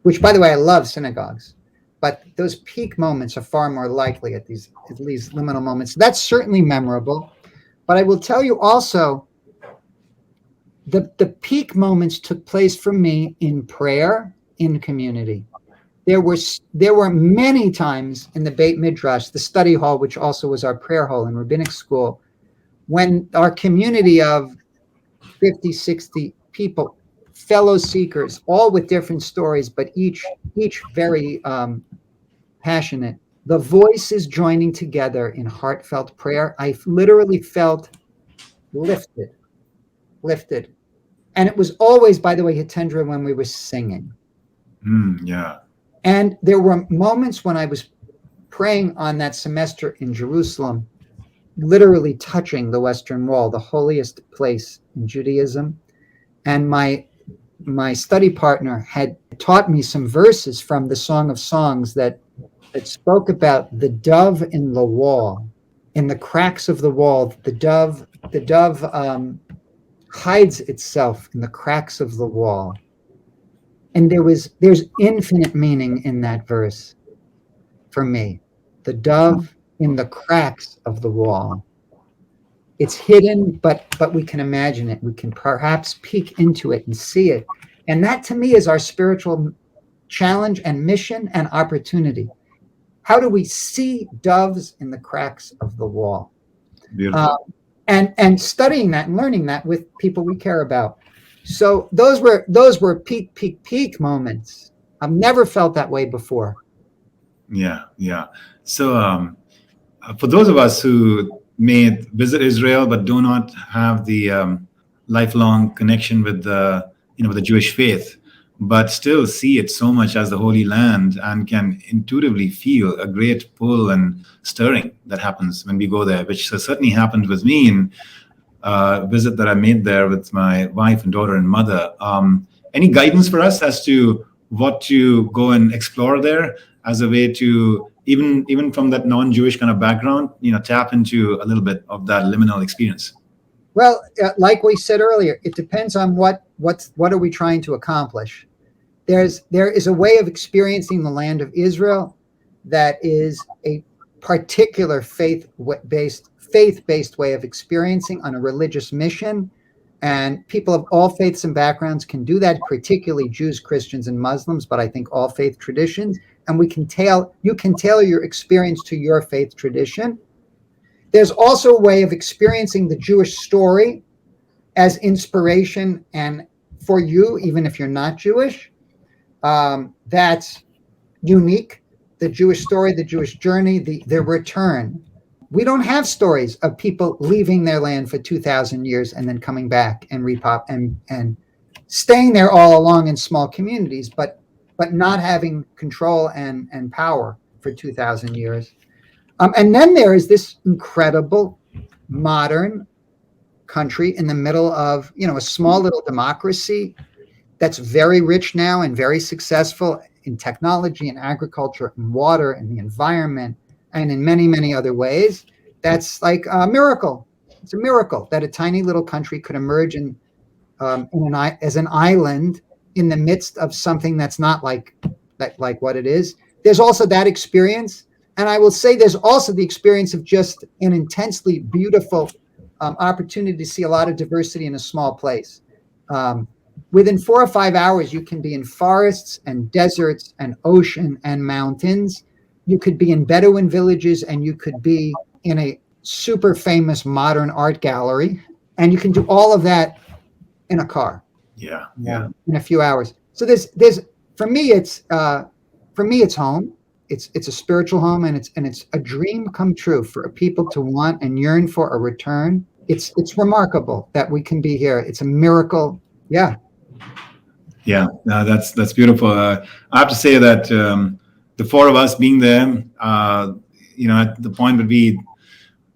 which, by the way, I love synagogues. But those peak moments are far more likely at these liminal moments. That's certainly memorable. But I will tell you also, the peak moments took place for me in prayer, in community. There were many times in the Beit Midrash, the study hall, which also was our prayer hall in rabbinic school, when our community of 50, 60 people, fellow seekers, all with different stories, but each very passionate, the voices joining together in heartfelt prayer. I literally felt lifted. And it was always, by the way, Hitendra, when we were singing. Yeah. And there were moments when I was praying on that semester in Jerusalem, literally touching the Western Wall, the holiest place in Judaism. And my study partner had taught me some verses from the Song of Songs that spoke about the dove in the wall, in the cracks of the wall. The dove hides itself in the cracks of the wall. And there's infinite meaning in that verse for me. The dove in the cracks of the wall. It's hidden, but we can imagine it. We can perhaps peek into it and see it. And that to me is our spiritual challenge and mission and opportunity. how do we see doves in the cracks of the wall? Beautiful. And studying that and learning that with people we care about. So those were peak moments. I've never felt that way before. Yeah. So for those of us who may visit Israel but do not have the lifelong connection with the Jewish faith, but still see it so much as the Holy Land and can intuitively feel a great pull and stirring that happens when we go there, which certainly happened with me in a visit that I made there with my wife and daughter and mother. Any guidance for us as to what to go and explore there as a way to, even from that non-Jewish kind of background, tap into a little bit of that liminal experience? Well, like we said earlier, it depends on what are we trying to accomplish. There is a way of experiencing the land of Israel that is a particular faith-based way of experiencing on a religious mission, and people of all faiths and backgrounds can do that, particularly Jews, Christians, and Muslims, but I think all faith traditions. And you can tailor your experience to your faith tradition. There's also a way of experiencing the Jewish story as inspiration and for you, even if you're not Jewish. That's unique. The Jewish story, the Jewish journey, the return. We don't have stories of people leaving their land for 2,000 years and then coming back and and staying there all along in small communities, but not having control and power for 2,000 years. And then there is this incredible modern country in the middle of, a small little democracy that's very rich now and very successful in technology and agriculture and water and the environment and in many, many other ways. That's like a miracle. It's a miracle that a tiny little country could emerge as an island in the midst of something that's not like what it is. There's also that experience. And I will say there's also the experience of just an intensely beautiful opportunity to see a lot of diversity in a small place. Within 4 or 5 hours, you can be in forests and deserts and ocean and mountains. You could be in Bedouin villages, and you could be in a super famous modern art gallery. And you can do all of that in a car. Yeah. In a few hours. So there's for me it's home. It's a spiritual home, and it's a dream come true for people to want and yearn for a return. It's remarkable that we can be here. It's a miracle. Yeah. Yeah, that's beautiful. I have to say that the four of us being there, at the point when we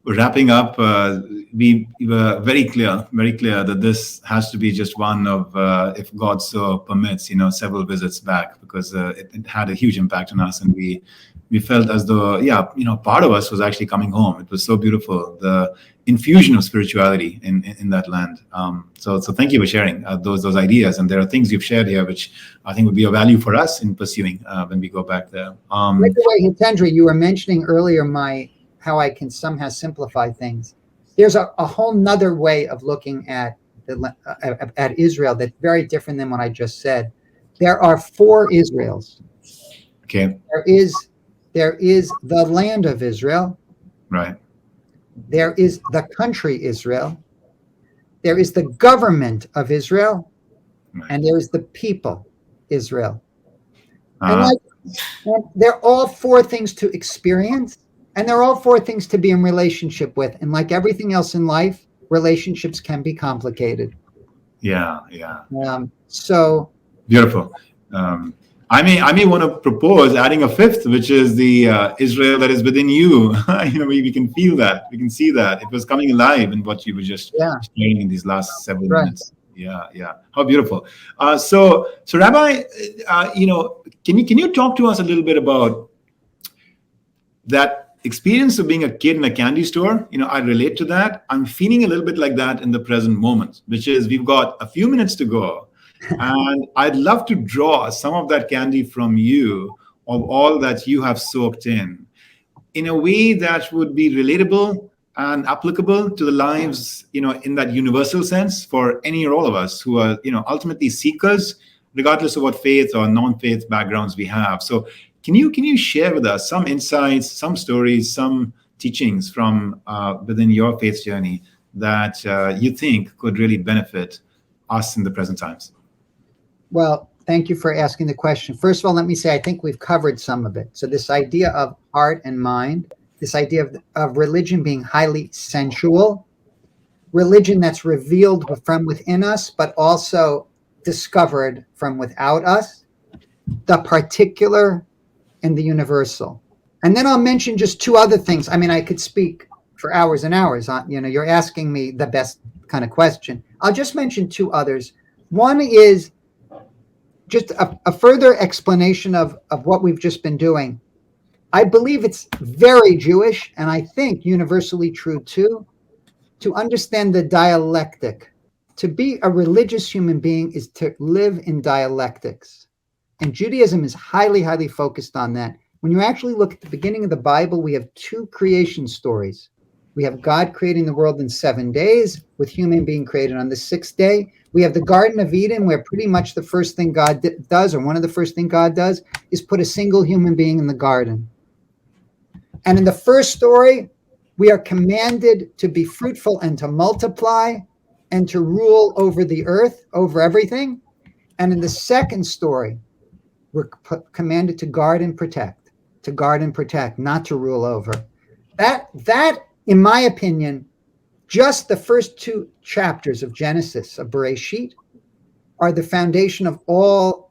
were wrapping up, we were very clear that this has to be just one of, if God so permits, several visits back, because it had a huge impact on us, and we felt as though, part of us was actually coming home. It was so beautiful, the infusion of spirituality in that land. So thank you for sharing those ideas. And there are things you've shared here which I think would be of value for us in pursuing when we go back there. By the way, Hitendra, you were mentioning earlier how I can somehow simplify things. There's a whole nother way of looking at Israel that's very different than what I just said. There are 4 Israels. Okay. There is the land of Israel. Right. There is the country Israel. There is the government of Israel. Right. And there is the people Israel. And they're all 4 things to experience. And they're all 4 things to be in relationship with. And like everything else in life, relationships can be complicated. Yeah. So beautiful. I may want to propose adding a 5th, which is the Israel that is within you. We can feel that. We can see that. It was coming alive in what you were just sharing in these last several minutes. Yeah. How beautiful. So Rabbi, can you talk to us a little bit about that experience of being a kid in a candy store? I relate to that. I'm feeling a little bit like that in the present moment, which is we've got a few minutes to go. And I'd love to draw some of that candy from you, of all that you have soaked in a way that would be relatable and applicable to the lives, in that universal sense for any or all of us who are, ultimately seekers, regardless of what faith or non-faith backgrounds we have. So Can you share with us some insights, some stories, some teachings from within your faith journey that you think could really benefit us in the present times? Well, thank you for asking the question. First of all, let me say, I think we've covered some of it. So this idea of heart and mind, this idea of religion being highly sensual, religion that's revealed from within us, but also discovered from without us, the particular and the universal. And then I'll mention just two other things. I mean, I could speak for hours and hours on, you're asking me the best kind of question. I'll just mention two others. One is just a further explanation of what we've just been doing. I believe it's very Jewish, and I think universally true too, to understand the dialectic. To be a religious human being is to live in dialectics. And Judaism is highly, highly focused on that. When you actually look at the beginning of the Bible, we have two creation stories. We have God creating the world in 7 days, with human being created on the sixth day. We have the Garden of Eden, where pretty much the first thing God does, or one of the first things God does, is put a single human being in the garden. And in the first story, we are commanded to be fruitful and to multiply and to rule over the earth, over everything. And in the second story, we're commanded to guard and protect, not to rule over. That, in my opinion, just the first two chapters of Genesis, of Bereshit, are the foundation of all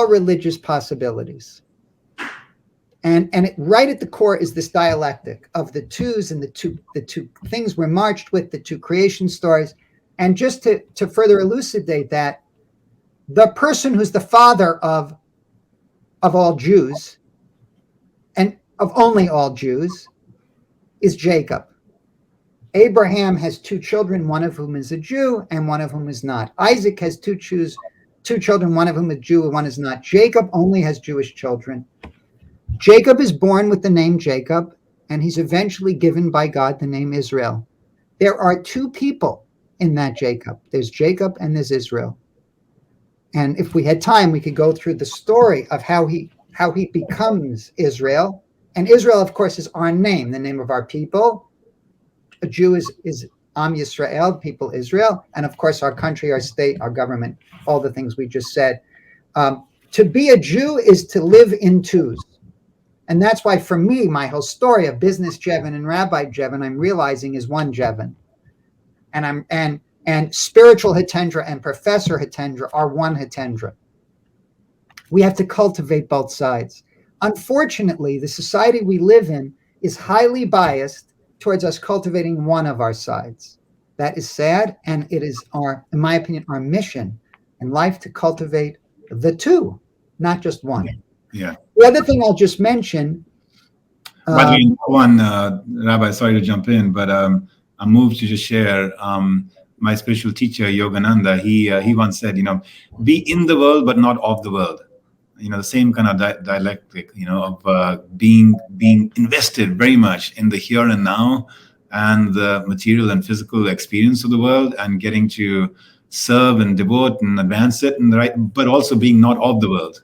religious possibilities. And right at the core is this dialectic of the twos and the two things we're marched with, the two creation stories. And just to further elucidate that, the person who's the father of all Jews, and of only all Jews, is Jacob. Abraham has two children, one of whom is a Jew and one of whom is not. Isaac has two children, one of whom is Jew and one is not. Jacob only has Jewish children. Jacob is born with the name Jacob, and he's eventually given by God the name Israel. There are two people in that Jacob. There's Jacob and there's Israel. And if we had time, we could go through the story of how he becomes Israel. And Israel, of course, is our name, the name of our people. A Jew is Am Yisrael, people Israel. And of course, our country, our state, our government, all the things we just said. To be a Jew is to live in twos. And that's why, for me, my whole story of business Jevin and Rabbi Jevin, I'm realizing is one Jevin. And spiritual Hitendra and Professor Hitendra are one Hitendra. We have to cultivate both sides. Unfortunately, the society we live in is highly biased towards us cultivating one of our sides. That is sad, and it is in my opinion, our mission in life to cultivate the two, not just one. Yeah. The other thing I'll just mention. By the way, Rabbi, sorry to jump in, but I'm moved to just share. My spiritual teacher, Yogananda, he once said, be in the world, but not of the world. The same kind of dialectic, of being invested very much in the here and now and the material and physical experience of the world, and getting to serve and devote and advance it, but also being not of the world,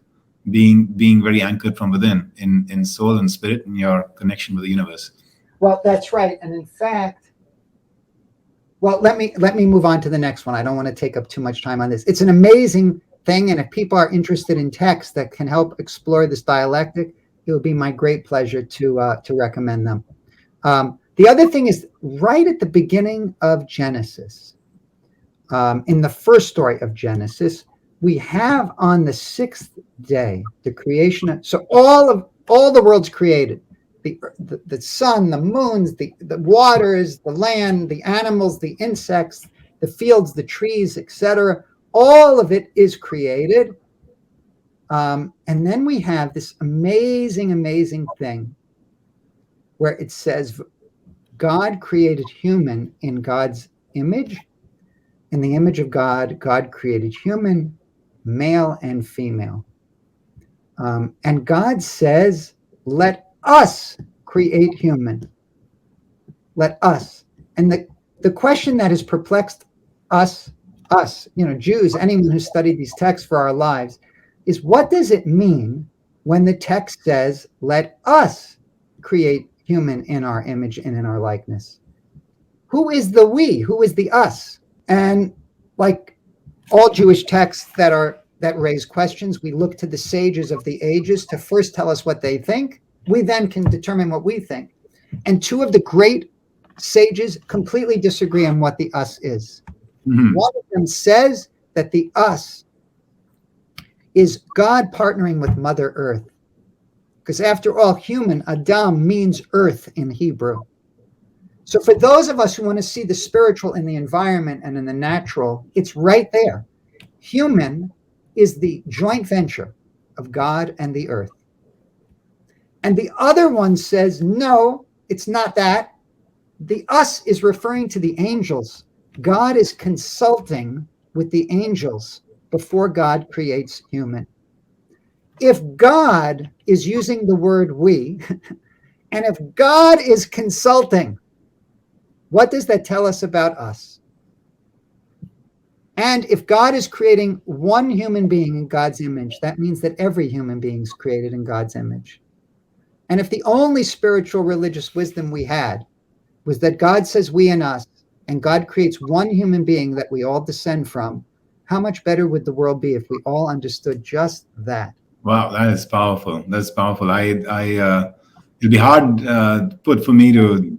being very anchored from within in soul and spirit and your connection with the universe. Well, that's right. And in fact, let me move on to the next one. I don't want to take up too much time on this. It's an amazing thing, and if people are interested in texts that can help explore this dialectic, it would be my great pleasure to recommend them. The other thing is, right at the beginning of Genesis, in the first story of Genesis, we have on the sixth day the creation. So all the world's created. The sun, the moons, the waters, the land, the animals, the insects, the fields, the trees, etc. All of it is created. And then we have this amazing, amazing thing where it says God created human in God's image. In the image of God, God created human, male and female. And God says, let us create human. Let us. And the question that has perplexed us, Jews, anyone who's studied these texts for our lives, is what does it mean when the text says, let us create human in our image and in our likeness? Who is the we? Who is the us? And like all Jewish texts that raise questions, we look to the sages of the ages to first tell us what they think. We then can determine what we think. And two of the great sages completely disagree on what the us is. Mm-hmm. One of them says that the us is God partnering with Mother Earth. Because after all, human, Adam, means earth in Hebrew. So for those of us who want to see the spiritual in the environment and in the natural, it's right there. Human is the joint venture of God and the earth. And the other one says, no, it's not that. The us is referring to the angels. God is consulting with the angels before God creates human. If God is using the word we, and if God is consulting, what does that tell us about us? And if God is creating one human being in God's image, that means that every human being is created in God's image. And if the only spiritual religious wisdom we had was that God says we and us, and God creates one human being that we all descend from, how much better would the world be if we all understood just that? Wow, that is powerful. That's powerful. It'd be hard put for me to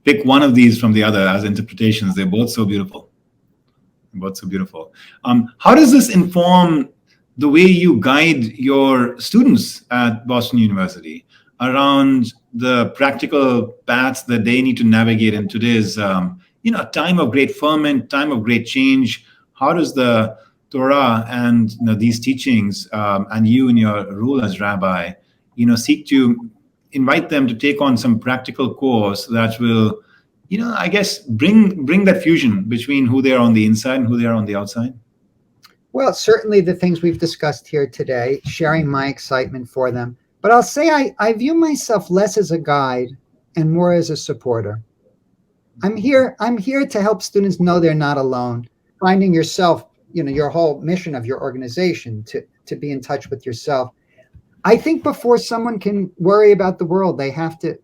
pick one of these from the other as interpretations. They're both so beautiful. How does this inform the way you guide your students at Boston University around the practical paths that they need to navigate in today's time of great ferment, time of great change? How does the Torah and these teachings and you in your role as rabbi, seek to invite them to take on some practical course that will, I guess, bring that fusion between who they are on the inside and who they are on the outside? Well, certainly the things we've discussed here today, sharing my excitement for them. But I'll say I view myself less as a guide and more as a supporter. I'm here to help students know they're not alone. Finding yourself, your whole mission of your organization to be in touch with yourself. I think before someone can worry about the world, they have to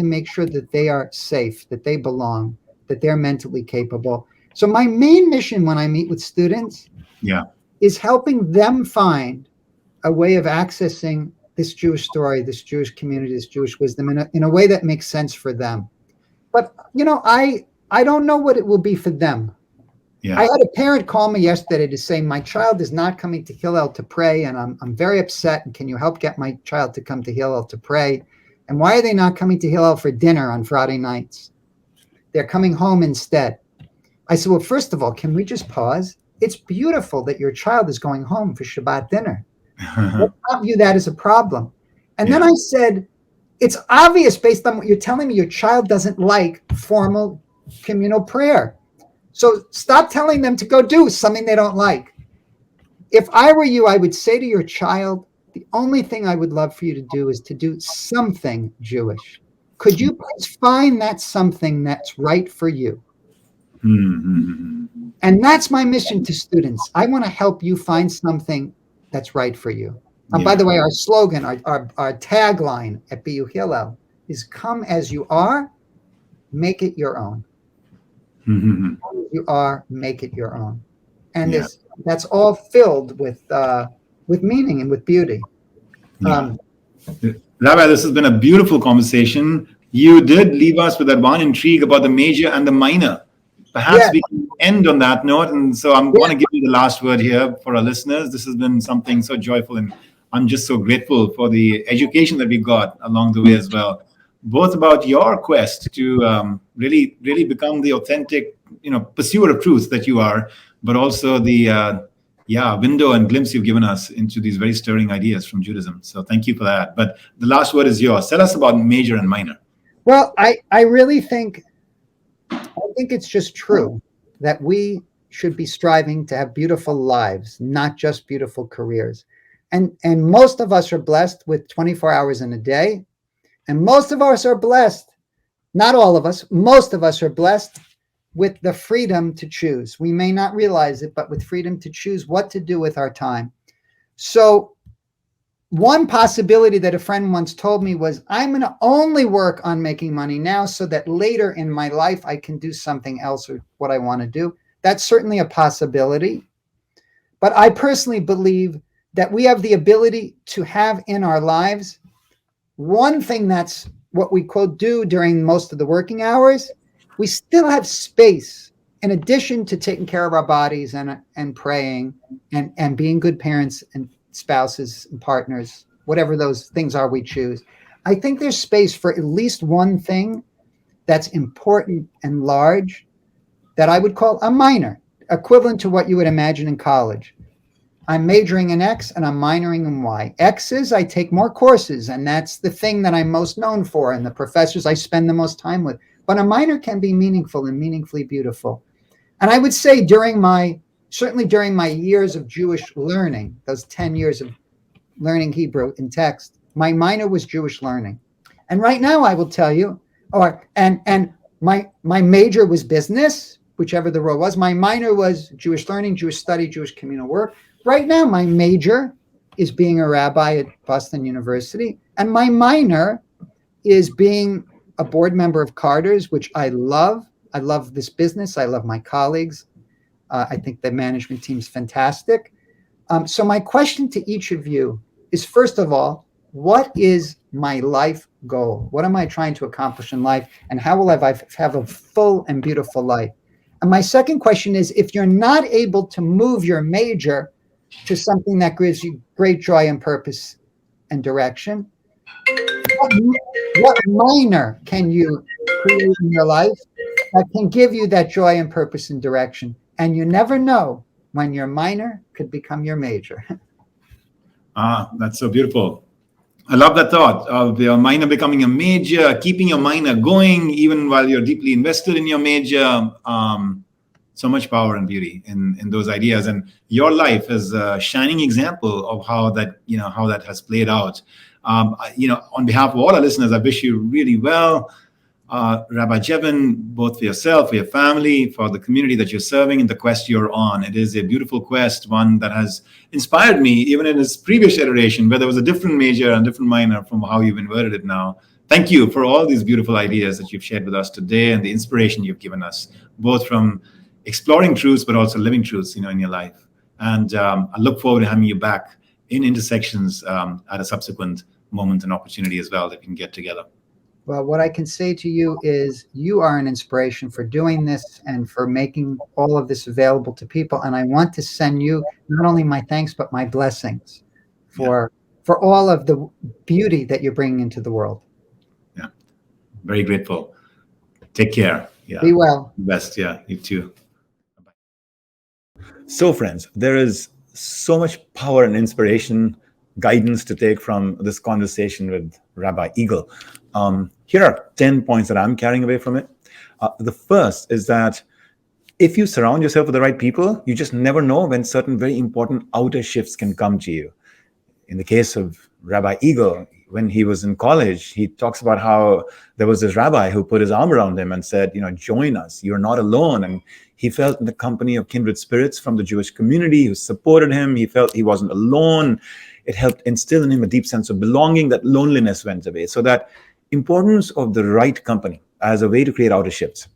make sure that they are safe, that they belong, that they're mentally capable. So my main mission when I meet with students is helping them find a way of accessing this Jewish story, this Jewish community, this Jewish wisdom in a way that makes sense for them. But, I don't know what it will be for them. Yeah. I had a parent call me yesterday to say, my child is not coming to Hillel to pray, and I'm very upset. And can you help get my child to come to Hillel to pray? And why are they not coming to Hillel for dinner on Friday nights? They're coming home instead. I said, well, first of all, can we just pause? It's beautiful that your child is going home for Shabbat dinner. Let's not view that as a problem. And then I said, it's obvious based on what you're telling me, your child doesn't like formal communal prayer. So stop telling them to go do something they don't like. If I were you, I would say to your child, the only thing I would love for you to do is to do something Jewish. Could you please find that something that's right for you? Mm-hmm. And that's my mission to students. I want to help you find something that's right for you. And by the way, our slogan, our tagline at BU Hillel is come as you are, make it your own. Mm-hmm. Come as you are, make it your own. And that's all filled with meaning and with beauty. Rabbi, this has been a beautiful conversation. You did leave us with that one intrigue about the major and the minor. Perhaps we can end on that note. And so I'm going to give you the last word here for our listeners. This has been something so joyful, and I'm just so grateful for the education that we got along the way as well, both about your quest to really become the authentic, pursuer of truth that you are, but also the window and glimpse you've given us into these very stirring ideas from Judaism. So thank you for that. But the last word is yours. Tell us about major and minor. Well, I really think it's just true that we should be striving to have beautiful lives, not just beautiful careers. And most of us are blessed with 24 hours in a day. And most of us are blessed, not all of us, most of us are blessed with the freedom to choose. We may not realize it, but with freedom to choose what to do with our time. So one possibility that a friend once told me was, I'm going to only work on making money now so that later in my life I can do something else or what I want to do. That's certainly a possibility. But I personally believe that we have the ability to have in our lives one thing that's what we quote do during most of the working hours. We still have space in addition to taking care of our bodies and praying and being good parents and spouses and partners, whatever those things are we choose. I think there's space for at least one thing that's important and large that I would call a minor, equivalent to what you would imagine in college. I'm majoring in X and I'm minoring in Y. X is I take more courses, and that's the thing that I'm most known for, and the professors I spend the most time with. But a minor can be meaningful and meaningfully beautiful. And I would say certainly during my years of Jewish learning, those 10 years of learning Hebrew in text, my minor was Jewish learning. And right now I will tell you, and my major was business, whichever the role was. My minor was Jewish learning, Jewish study, Jewish communal work. Right now, my major is being a rabbi at Boston University, and my minor is being a board member of Carter's, which I love. I love this business. I love my colleagues. I think the management team is fantastic. So my question to each of you is, first of all, what is my life goal? What am I trying to accomplish in life? And how will I have a full and beautiful life? And my second question is, if you're not able to move your major to something that gives you great joy and purpose and direction, what minor can you create in your life that can give you that joy and purpose and direction? And you never know when your minor could become your major. That's so beautiful. I love that thought of your minor becoming a major, keeping your minor going even while you're deeply invested in your major. So much power and beauty in those ideas, and your life is a shining example of how that has played out. On behalf of all our listeners, I wish you really well, Rabbi Jevin, both for yourself, for your family, for the community that you're serving, and the quest you're on. It is a beautiful quest, one that has inspired me even in its previous iteration, where there was a different major and different minor from how you've inverted it now. Thank you for all these beautiful ideas that you've shared with us today and the inspiration you've given us, both from exploring truths, but also living truths, in your life. And I look forward to having you back in Intersections at a subsequent moment and opportunity as well that we can get together. Well, what I can say to you is you are an inspiration for doing this and for making all of this available to people. And I want to send you not only my thanks, but my blessings for all of the beauty that you're bringing into the world. Yeah, very grateful. Take care. Yeah. Be well. Best. Yeah, you too. So, friends, there is so much power and inspiration, guidance to take from this conversation with Rabbi Eagle. Here are 10 points that I'm carrying away from it. The first is that if you surround yourself with the right people, you just never know when certain very important outer shifts can come to you. In the case of Rabbi Eagle, when he was in college, he talks about how there was this rabbi who put his arm around him and said, join us, you're not alone. And he felt in the company of kindred spirits from the Jewish community who supported him. He felt he wasn't alone. It helped instill in him a deep sense of belonging. That loneliness went away. So that importance of the right company as a way to create outer shifts.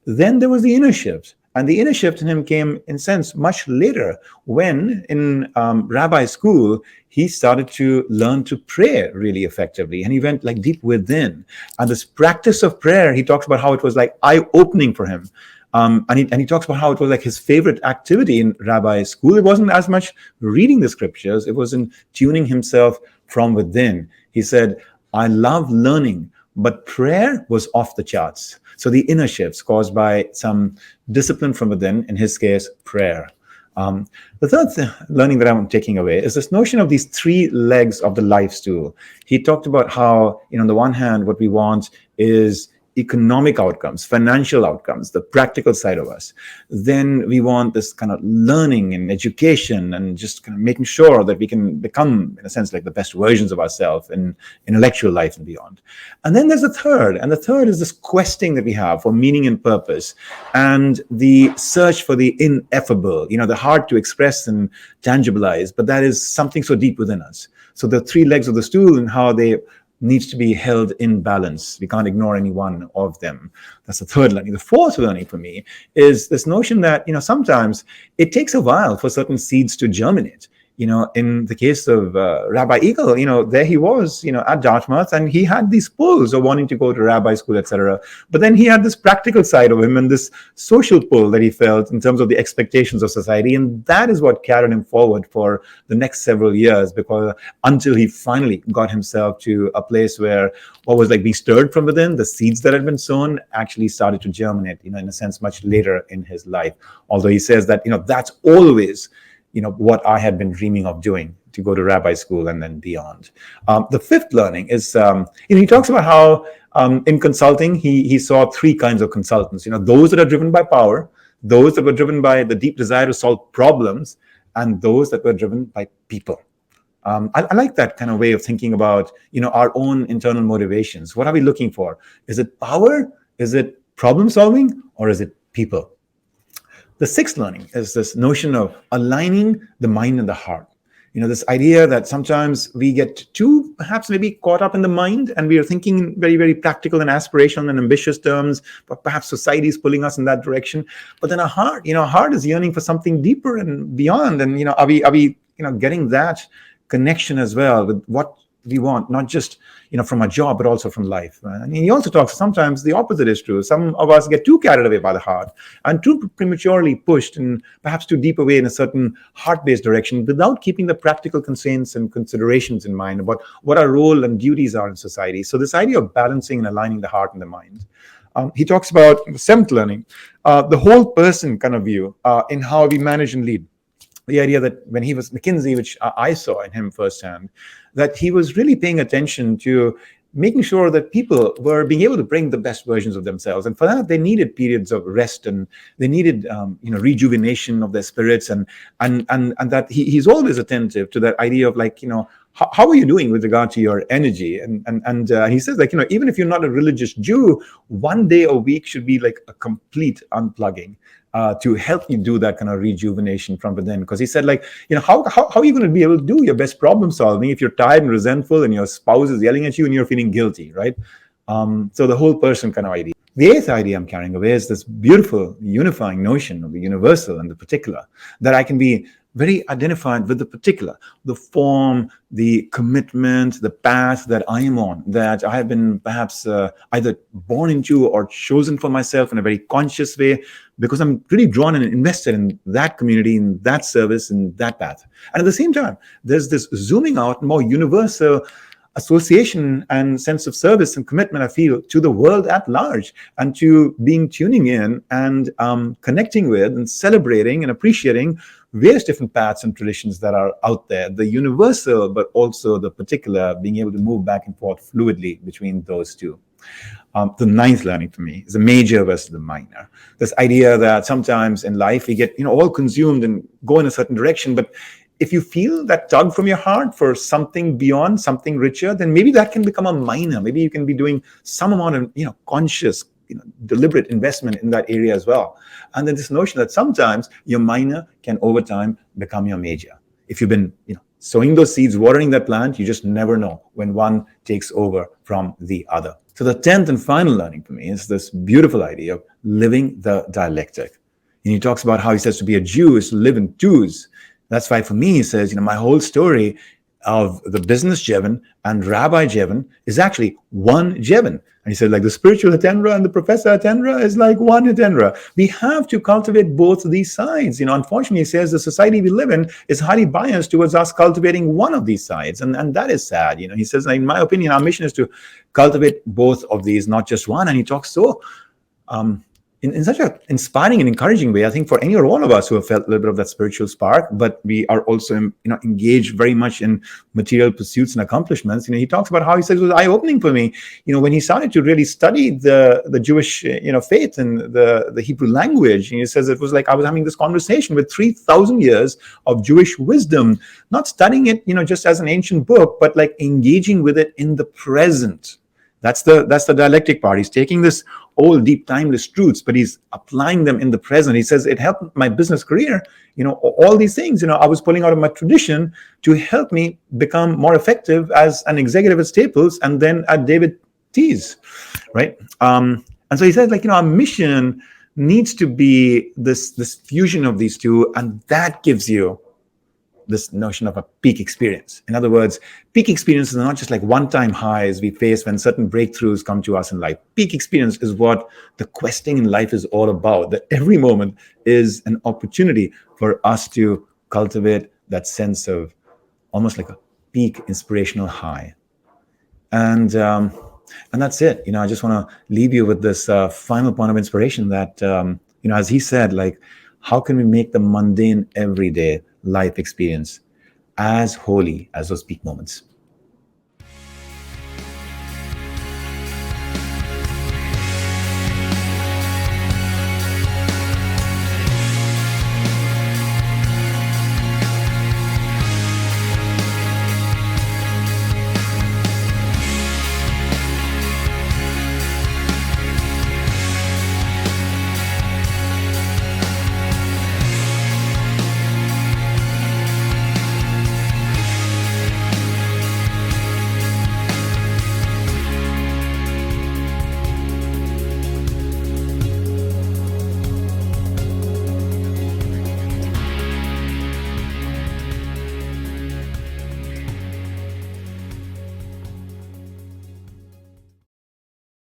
Then there was the inner shift. And the inner shift in him came, in a sense, much later when in rabbi school, he started to learn to pray really effectively. And he went deep within. And this practice of prayer, he talks about how it was eye-opening for him. And he talks about how it was his favorite activity in rabbi school. It wasn't as much reading the scriptures. It was in tuning himself from within. He said, I love learning, but prayer was off the charts. So the inner shifts caused by some discipline from within, in his case, prayer. The third learning that I'm taking away is this notion of these three legs of the life stool. He talked about how, on the one hand, what we want is economic outcomes, financial outcomes, the practical side of us. Then we want this kind of learning and education and just kind of making sure that we can become, in a sense, the best versions of ourselves in intellectual life and beyond. And then there's a third, and the third is this questing that we have for meaning and purpose and the search for the ineffable, the hard to express and tangibilize, but that is something so deep within us. So the three legs of the stool and how they needs to be held in balance. We can't ignore any one of them. That's the third learning. The fourth learning for me is this notion that, sometimes it takes a while for certain seeds to germinate. In the case of Rabbi Eagle, there he was, at Dartmouth, and he had these pulls of wanting to go to rabbi school, etc. But then he had this practical side of him and this social pull that he felt in terms of the expectations of society. And that is what carried him forward for the next several years, because until he finally got himself to a place where what was like being stirred from within, the seeds that had been sown actually started to germinate, in a sense, much later in his life. Although he says that, that's always what I had been dreaming of doing, to go to rabbi school and then beyond. The fifth learning is, he talks about how in consulting, he saw three kinds of consultants, those that are driven by power, those that were driven by the deep desire to solve problems, and those that were driven by people. I like that kind of way of thinking about, our own internal motivations. What are we looking for? Is it power? Is it problem solving? Or is it people? The sixth learning is this notion of aligning the mind and the heart. This idea that sometimes we get too, perhaps maybe caught up in the mind, and we are thinking in very, very practical and aspirational and ambitious terms, but perhaps society is pulling us in that direction. But then our heart is yearning for something deeper and beyond. And, are we getting that connection as well with what we want, not just from a job, but also from life. And he also talks sometimes the opposite is true. Some of us get too carried away by the heart and too prematurely pushed and perhaps too deep away in a certain heart-based direction without keeping the practical constraints and considerations in mind about what our role and duties are in society. So this idea of balancing and aligning the heart and the mind. He talks about the seventh learning, the whole person kind of view in how we manage and lead. The idea that when he was McKinsey, which I saw in him firsthand, that he was really paying attention to making sure that people were being able to bring the best versions of themselves. And for that, they needed periods of rest, and they needed, rejuvenation of their spirits. And that he's always attentive to that idea of how are you doing with regard to your energy? And he says, even if you're not a religious Jew, one day a week should be like a complete unplugging. To help you do that kind of rejuvenation from within. Because he said, how are you going to be able to do your best problem solving if you're tired and resentful and your spouse is yelling at you and you're feeling guilty, right? So the whole person kind of idea. The eighth idea I'm carrying away is this beautiful unifying notion of the universal and the particular, that I can be very identified with the particular, the form, the commitment, the path that I am on, that I have been perhaps either born into or chosen for myself in a very conscious way, because I'm really drawn and invested in that community, in that service, in that path. And at the same time, there's this zooming out, more universal association and sense of service and commitment, I feel, to the world at large, and to tuning in and connecting with and celebrating and appreciating various different paths and traditions that are out there, the universal, but also the particular, being able to move back and forth fluidly between those two. The ninth learning for me is the major versus the minor. This idea that sometimes in life we get, all consumed and go in a certain direction, but if you feel that tug from your heart for something beyond, something richer, then maybe that can become a minor. Maybe you can be doing some amount of, conscious, deliberate investment in that area as well. And then this notion that sometimes your minor can over time become your major. If you've been, sowing those seeds, watering that plant, you just never know when one takes over from the other. So the 10th and final learning for me is this beautiful idea of living the dialectic. And he talks about how he says to be a Jew is to live in twos. That's why for me, he says, my whole story of the business Jevin and Rabbi Jevin is actually one Jevin. And he said, the spiritual Hitendra and the professor Hitendra is like one Hitendra. We have to cultivate both of these sides. Unfortunately, he says the society we live in is highly biased towards us cultivating one of these sides. And that is sad. He says, in my opinion, our mission is to cultivate both of these, not just one. And he talks so in such an inspiring and encouraging way, I think, for any or all of us who have felt a little bit of that spiritual spark, but we are also, engaged very much in material pursuits and accomplishments. He talks about how he says it was eye-opening for me, when he started to really study the Jewish, faith and the Hebrew language. And he says it was like I was having this conversation with 3,000 years of Jewish wisdom, not studying it, just as an ancient book, but like engaging with it in the present. That's the dialectic part. He's taking this old, deep, timeless truths, but he's applying them in the present. He says, it helped my business career. All these things, I was pulling out of my tradition to help me become more effective as an executive at Staples and then at DavidsTea's, right? And so he says, our mission needs to be this fusion of these two, and that gives you this notion of a peak experience. In other words, peak experiences are not just like one-time highs we face when certain breakthroughs come to us in life. Peak experience is what the questing in life is all about, that every moment is an opportunity for us to cultivate that sense of almost like a peak inspirational high. And that's it. I just want to leave you with this final point of inspiration that, as he said, how can we make the mundane everyday life experience as holy as those peak moments?